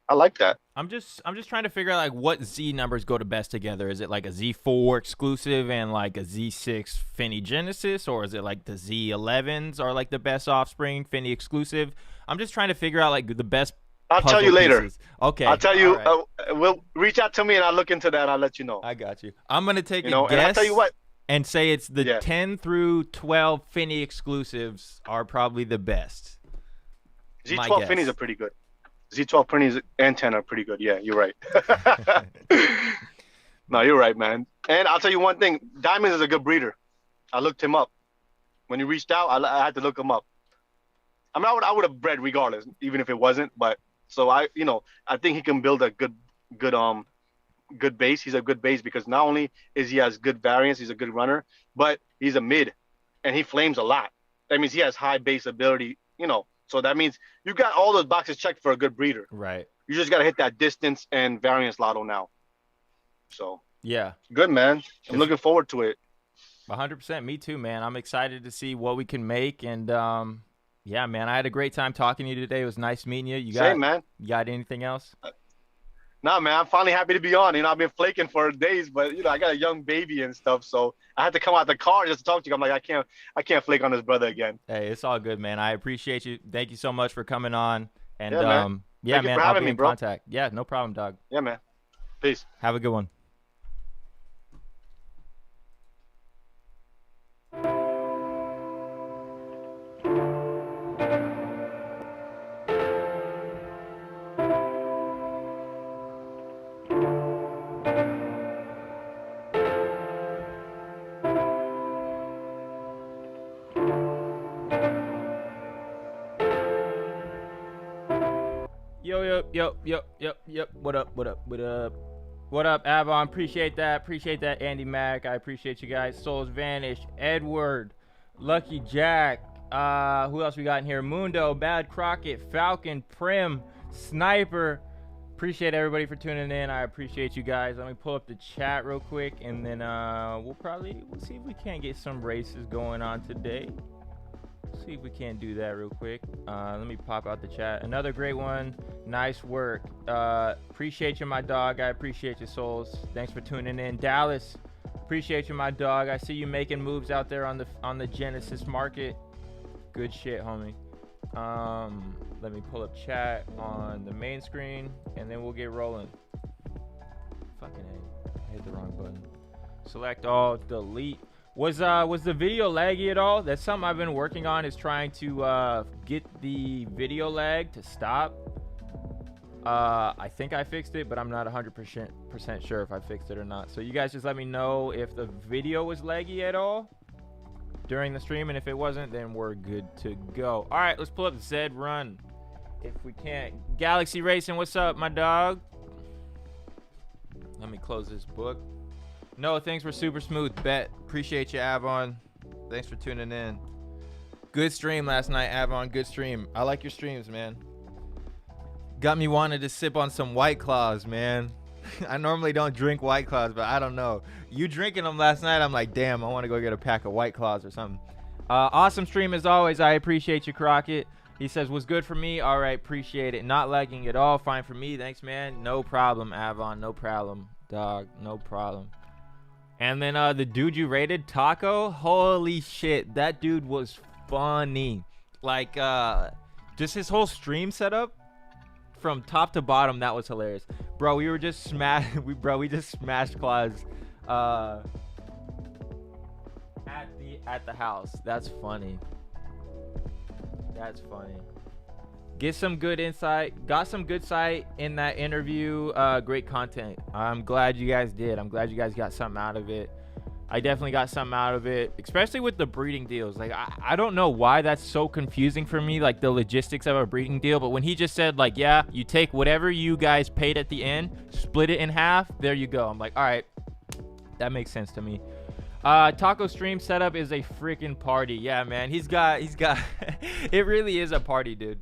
I like that. I'm just trying to figure out like what Z numbers go to best together. Is it like a Z4 exclusive and like a Z6 Finny Genesis, or is it like the Z11s are like the best offspring Finny exclusive? I'm just trying to figure out like the best I'll tell puzzle you later. pieces. Okay, I'll tell all you. right. We'll reach out to me and I'll look into that. And I'll let you know. I got you. I'm gonna take You a know, and I'll tell you guess what. and say it's the Yeah. 10 through 12 Finny exclusives are probably the best. My Z12 guess. Finnies are pretty good. Z12 Finnies and 10 are pretty good. Yeah, you're right. No, you're right, man. And I'll tell you one thing. Diamonds is a good breeder. I looked him up. When he reached out, I had to look him up. I mean, I would have bred regardless, even if it wasn't. But so I think he can build a good base. He's a good base because not only is he has good variance, he's a good runner, but he's a mid, and he flames a lot. That means he has high base ability. So that means you got all those boxes checked for a good breeder. Right. You just gotta hit that distance and variance lotto now. So Yeah. good, man. I'm looking forward to it. 100%. Me too, man. I'm excited to see what we can make. And yeah, man, I had a great time talking to you today. It was nice meeting you. Same, man. You got anything else? Nah, man, I'm finally happy to be on. I've been flaking for days, but I got a young baby and stuff, so I had to come out the car just to talk to you. I'm like, I can't flake on this brother again. Hey, it's all good, man. I appreciate you. Thank you so much for coming on. And Yeah, man. yeah, Thank you man, for I'll having be me, in bro. contact. Yeah, no problem, dog. Yeah, man. Peace. Have a good one. Yo. What up, Avon? Appreciate that. Andy Mack. I appreciate you guys. Souls Vanish. Edward. Lucky Jack. Who else we got in here? Mundo. Bad Crockett. Falcon. Prim. Sniper. Appreciate everybody for tuning in. I appreciate you guys. Let me pull up the chat real quick, and then we'll see if we can't get some races going on today. See if we can't do that real quick. Let me pop out the chat. Another great one. Nice work. Appreciate you, my dog. I appreciate you, Souls. Thanks for tuning in. Dallas, appreciate you, my dog. I see you making moves out there on the Genesis market. Good shit, homie. Let me pull up chat on the main screen, and then we'll get rolling. Fucking A. I hit the wrong button. Select all. Delete. Was the video laggy at all? That's something I've been working on, is trying to get the video lag to stop. I think I fixed it, but I'm not 100% sure if I fixed it or not. So you guys just let me know if the video was laggy at all during the stream, and if it wasn't, then we're good to go. All right, let's pull up Zed Run if we can't. Galaxy Racing, what's up, my dog? Let me close this book. No, things were super smooth. Bet. Appreciate you, Avon. Thanks for tuning in. Good stream last night, Avon. Good stream. I like your streams, man. Got me wanting to sip on some White Claws, man. I normally don't drink White Claws, but I don't know. You drinking them last night, I'm like, damn, I want to go get a pack of White Claws or something. Awesome stream as always. I appreciate you, Crockett. He says, was good for me. All right, appreciate it. Not lagging at all. Fine for me. Thanks, man. No problem, Avon. No problem, dog. No problem. And then the dude you rated, Taco, holy shit, that dude was funny. Like, just his whole stream setup from top to bottom, that was hilarious. Bro, we just smashed Claus at the house. That's funny. Get some good insight. Got some good sight in that interview. Great content. I'm glad you guys did. I'm glad you guys got something out of it. I definitely got something out of it, especially with the breeding deals. Like, I don't know why that's so confusing for me, like the logistics of a breeding deal. But when he just said, like, yeah, you take whatever you guys paid at the end, split it in half, there you go. I'm like, all right, that makes sense to me. Taco stream setup is a freaking party. Yeah, man, he's got it really is a party, dude.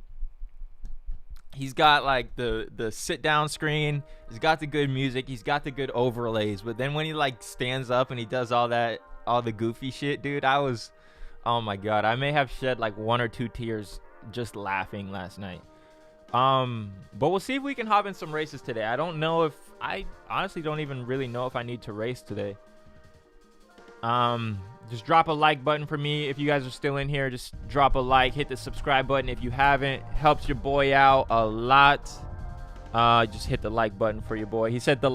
He's got like the sit down screen. He's got the good music. He's got the good overlays. But then when he like stands up and he does all the goofy shit, dude, oh my God, I may have shed like 1 or 2 tears just laughing last night. But we'll see if we can hop in some races today. I honestly don't even really know if I need to race today. Just drop a like button for me if you guys are still in here. Just drop a like, hit the subscribe button if you haven't. Helps your boy out a lot. Just hit the like button for your boy. He said the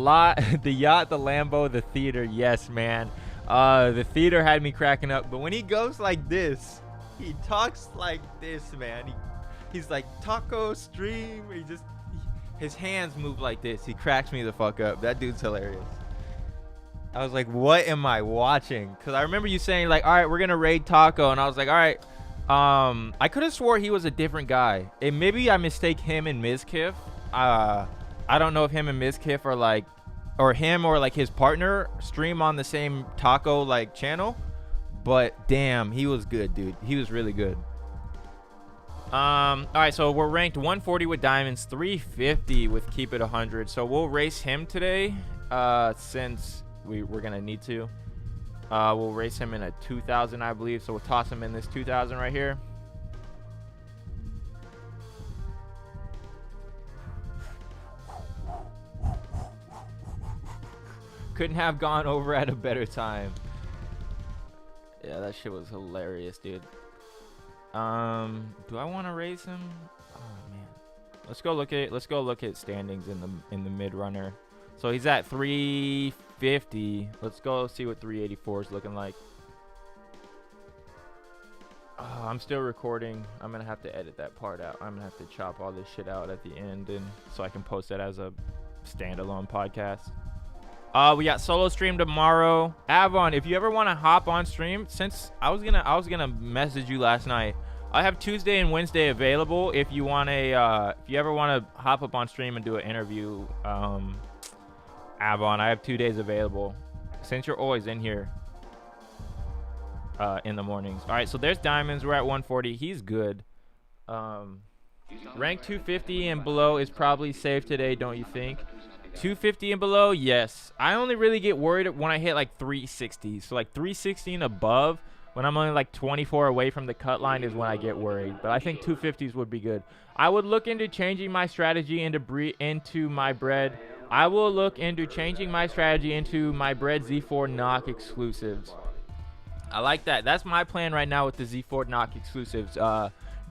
yacht, the Lambo, the theater. Yes, man. The theater had me cracking up. But when he goes like this, he talks like this, man. He's like taco stream. His hands move like this. He cracks me the fuck up. That dude's hilarious. I was like, what am I watching? Because I remember you saying, like, all right, we're going to raid Taco. And I was like, all right. I could have swore he was a different guy. And maybe I mistake him and Mizkiff. I don't know if him and Mizkiff are like, or him or like his partner stream on the same Taco like channel. But damn, he was good, dude. He was really good. All right, so we're ranked 140 with diamonds, 350 with keep it 100. So we'll race him today since we're gonna need to. We'll race him in a 2000, I believe. So we'll toss him in this 2000 right here. Couldn't have gone over at a better time. Yeah, that shit was hilarious, dude. Do I want to race him? Oh man, let's go look at standings in the mid runner. So he's at 350. Let's go see what 384 is looking like. Oh, I'm still recording. I'm gonna have to edit that part out. I'm gonna have to chop all this shit out at the end, and so I can post that as a standalone podcast. We got solo stream tomorrow. Avon, if you ever want to hop on stream, since I was gonna message you last night. I have Tuesday and Wednesday available. If you want if you ever want to hop up on stream and do an interview, Avon, I have 2 days available. Since you're always in here in the mornings. All right, so there's diamonds. We're at 140. He's good. Rank 250 and below is probably safe today, don't you think? 250 and below, yes. I only really get worried when I hit like 360. So like 360 and above, when I'm only like 24 away from the cut line, is when I get worried. But I think 250s would be good. I would look into changing my strategy into my bread. I will look into changing my strategy into my bread Z4 knock exclusives. I like that. That's my plan right now with the Z4 knock exclusives.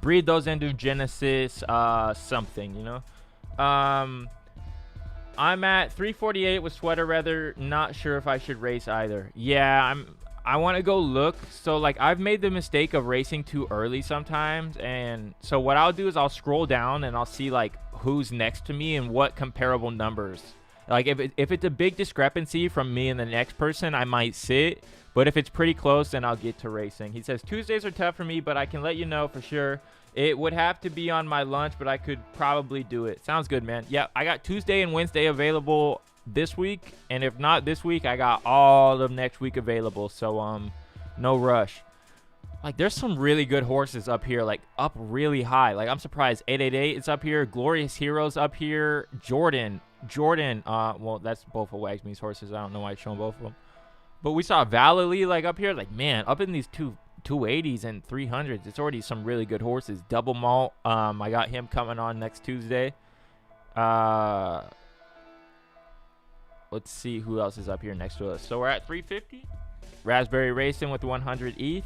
Breed those into Genesis something, you know. I'm at 348 with sweater weather. Not sure if I should race either. Yeah, I want to go look. So like I've made the mistake of racing too early sometimes, and so what I'll do is I'll scroll down and I'll see like who's next to me and what comparable numbers. Like if it's a big discrepancy from me and the next person, I might sit. But if it's pretty close, then I'll get to racing. He says Tuesdays are tough for me, but I can let you know for sure. It would have to be on my lunch, but I could probably do it. Sounds good, man. Yeah, I got Tuesday and Wednesday available this week, and if not this week, I got all of next week available. So no rush. Like there's some really good horses up here, like up really high. Like I'm surprised 888 is up here, Glorious Heroes up here, Jordan. Well, that's both of Wagsme's horses. I don't know why I showing both of them. But we saw Valley like up here, like man, up in these 280s and 300s. It's already some really good horses. Double Malt. I got him coming on next Tuesday. Let's see who else is up here next to us. So we're at 350. Raspberry Racing with 100 ETH.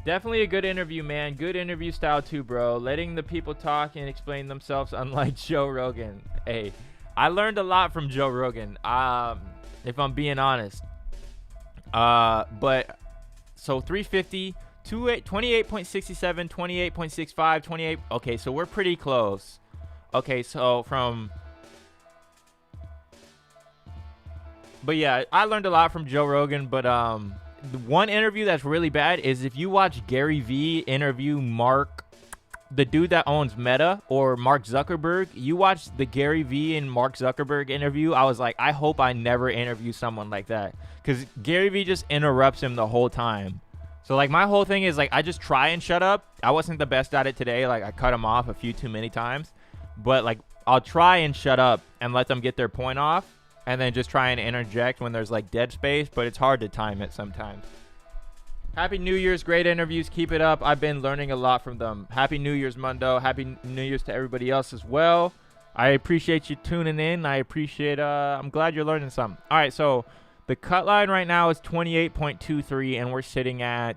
Definitely a good interview, man. Good interview style too, bro. Letting the people talk and explain themselves, unlike Joe Rogan. Hey, I learned a lot from Joe Rogan. If I'm being honest. But so 350, 28.67, 28.65, 28. Okay, so we're pretty close. Okay, so but yeah, I learned a lot from Joe Rogan, but the one interview that's really bad is if you watch Gary Vee interview Mark, the dude that owns Meta, or Mark Zuckerberg. You watch the Gary Vee and Mark Zuckerberg interview, I was like, I hope I never interview someone like that, because Gary Vee just interrupts him the whole time. So like my whole thing is like I just try and shut up. I wasn't the best at it today. Like I cut him off a few too many times, but like I'll try and shut up and let them get their point off, and then just try and interject when there's like dead space, but it's hard to time it sometimes. Happy New Year's, great interviews, keep it up. I've been learning a lot from them. Happy New Year's, Mundo. Happy New Year's to everybody else as well. I appreciate you tuning in. I appreciate, I'm glad you're learning something. All right, so the cut line right now is 28.23, and we're sitting at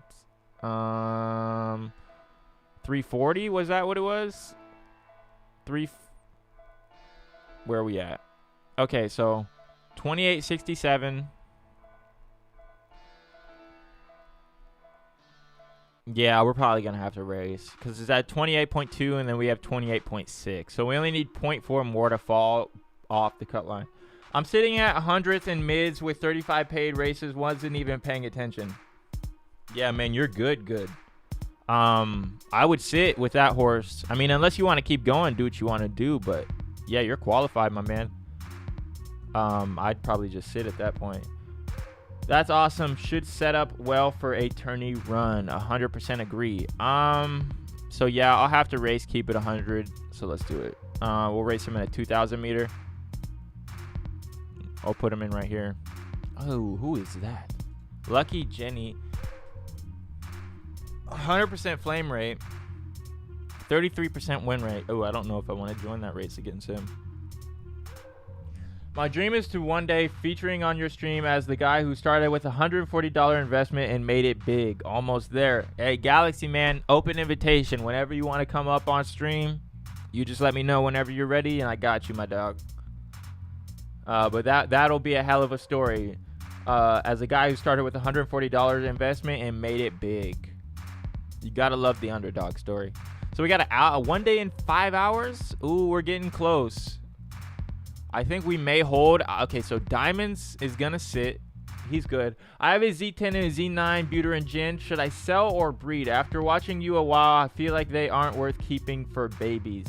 340. Was that what it was? Where are we at? Okay, so 28.67. Yeah, we're probably going to have to raise because it's at 28.2, and then we have 28.6. So we only need 0.4 more to fall off the cut line. I'm sitting at hundredths and mids with 35 paid races. Wasn't even paying attention. Yeah, man, you're good. I would sit with that horse. I mean, unless you want to keep going, do what you want to do. But yeah, you're qualified, my man. I'd probably just sit at that point. That's awesome. Should set up well for a tourney run. 100% agree. So yeah, I'll have to race, keep it 100. So let's do it. We'll race him in a 2,000 meter. I'll put him in right here. Oh, who is that? Lucky Jenny. 100% flame rate. 33% win rate. Oh, I don't know if I want to join that race against him. My dream is to one day featuring on your stream as the guy who started with a $140 investment and made it big. Almost there. Hey, Galaxy man, open invitation. Whenever you want to come up on stream, you just let me know whenever you're ready, and I got you, my dog. But that'll be a hell of a story. As a guy who started with a $140 investment and made it big. You gotta love the underdog story. So we got a 1 day in 5 hours. Ooh, we're getting close. I think we may hold. Okay, so Diamonds is gonna sit. He's good. I have a Z10 and a Z9 Buter and Gin. Should I sell or breed? After watching you a while, I feel like they aren't worth keeping for babies.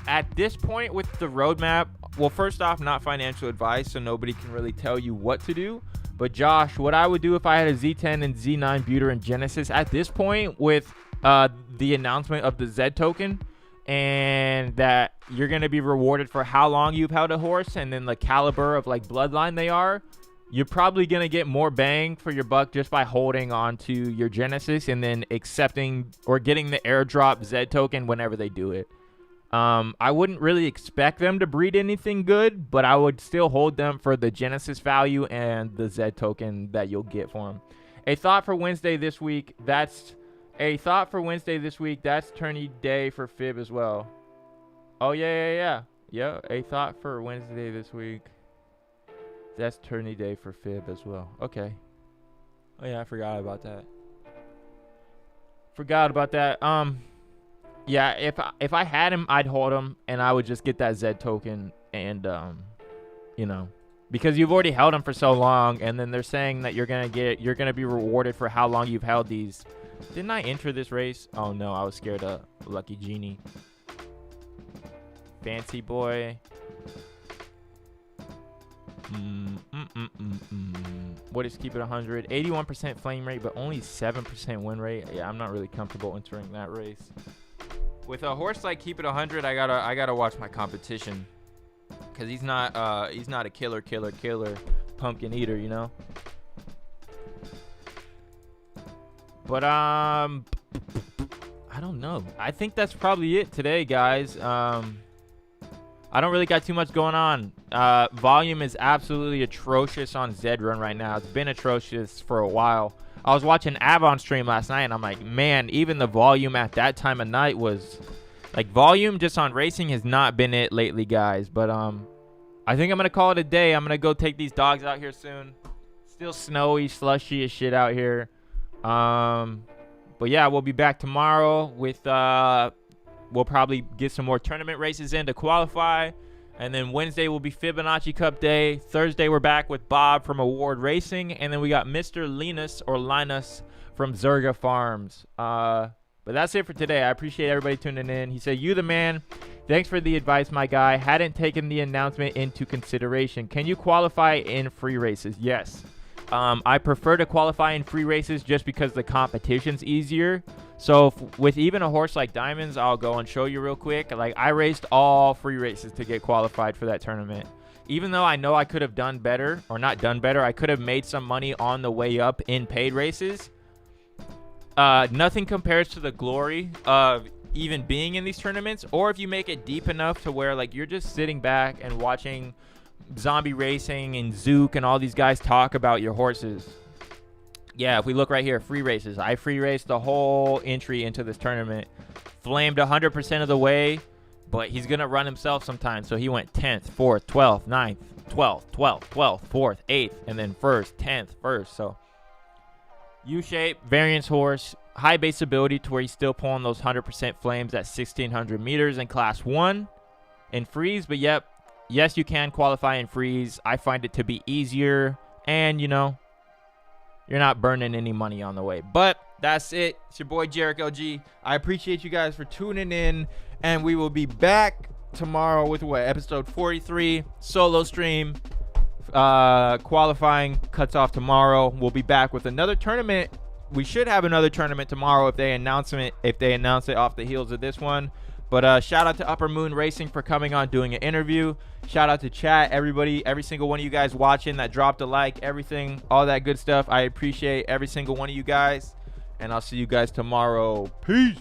At this point with the roadmap, well, first off, not financial advice, so nobody can really tell you what to do. But Josh, what I would do if I had a Z10 and Z9 Buter and Genesis at this point with the announcement of the Zed token, and that you're going to be rewarded for how long you've held a horse and then the caliber of like bloodline they are, you're probably going to get more bang for your buck just by holding on to your Genesis and then accepting or getting the airdrop Zed token whenever they do it. I wouldn't really expect them to breed anything good, but I would still hold them for the Genesis value and the Zed token that you'll get for them. A thought for Wednesday this week. That's tourney day for Fib as well. Oh, yeah. Yeah, a thought for Wednesday this week. That's tourney day for Fib as well. Okay. Oh, yeah, I forgot about that. Yeah, if I had him, I'd hold him, and I would just get that Zed token, and because you've already held him for so long, and then they're saying that you're gonna be rewarded for how long you've held these. Didn't I enter this race? Oh no, I was scared of Lucky Genie. Fancy boy. What is keep it 100? 81% flame rate, but only 7% win rate. Yeah, I'm not really comfortable entering that race. With a horse like keep it 100, I gotta watch my competition, cause he's not a killer pumpkin eater, you know. But I don't know. I think that's probably it today, guys. I don't really got too much going on. Volume is absolutely atrocious on Zed Run right now. It's been atrocious for a while. I was watching Avon stream last night, and I'm like, man, even the volume at that time of night was like, volume just on racing has not been it lately, guys. But I think I'm gonna call it a day. I'm gonna go take these dogs out here soon. Still snowy, slushy as shit out here. But But yeah, we'll be back tomorrow with we'll probably get some more tournament races in to qualify. And then Wednesday will be Fibonacci Cup Day. Thursday, we're back with Bob from Award Racing. And then we got Mr. Linus from Zerga Farms. But that's it for today. I appreciate everybody tuning in. He said, "You the man. Thanks for the advice, my guy. Hadn't taken the announcement into consideration. Can you qualify in free races?" Yes. I prefer to qualify in free races just because the competition's easier. So with even a horse like Diamonds, I'll go and show you real quick. Like, I raced all free races to get qualified for that tournament. Even though I know I could have done better, or not done better, I could have made some money on the way up in paid races. Nothing compares to the glory of even being in these tournaments, or if you make it deep enough to where like you're just sitting back and watching Zombie Racing and Zook and all these guys talk about your horses. Yeah, if we look right here, free races. I free raced the whole entry into this tournament. Flamed 100% of the way, but he's going to run himself sometimes. So he went 10th, 4th, 12th, 9th, 12th, 12th, 12th, 4th, 8th, and then 1st, 10th, 1st. So U-shape, variance horse, high base ability to where he's still pulling those 100% flames at 1,600 meters in class 1 in freeze. But yep, yes, you can qualify in freeze. I find it to be easier, and you know, you're not burning any money on the way. But that's it. It's your boy Jericho G. I appreciate you guys for tuning in, and we will be back tomorrow with what, episode 43 solo stream. Qualifying cuts off tomorrow. We'll be back with another tournament. We should have another tournament tomorrow if they announce it off the heels of this one. But shout out to UpperMoon Racing for coming on, doing an interview. Shout out to chat, everybody, every single one of you guys watching that dropped a like, everything, all that good stuff. I appreciate every single one of you guys. And I'll see you guys tomorrow. Peace.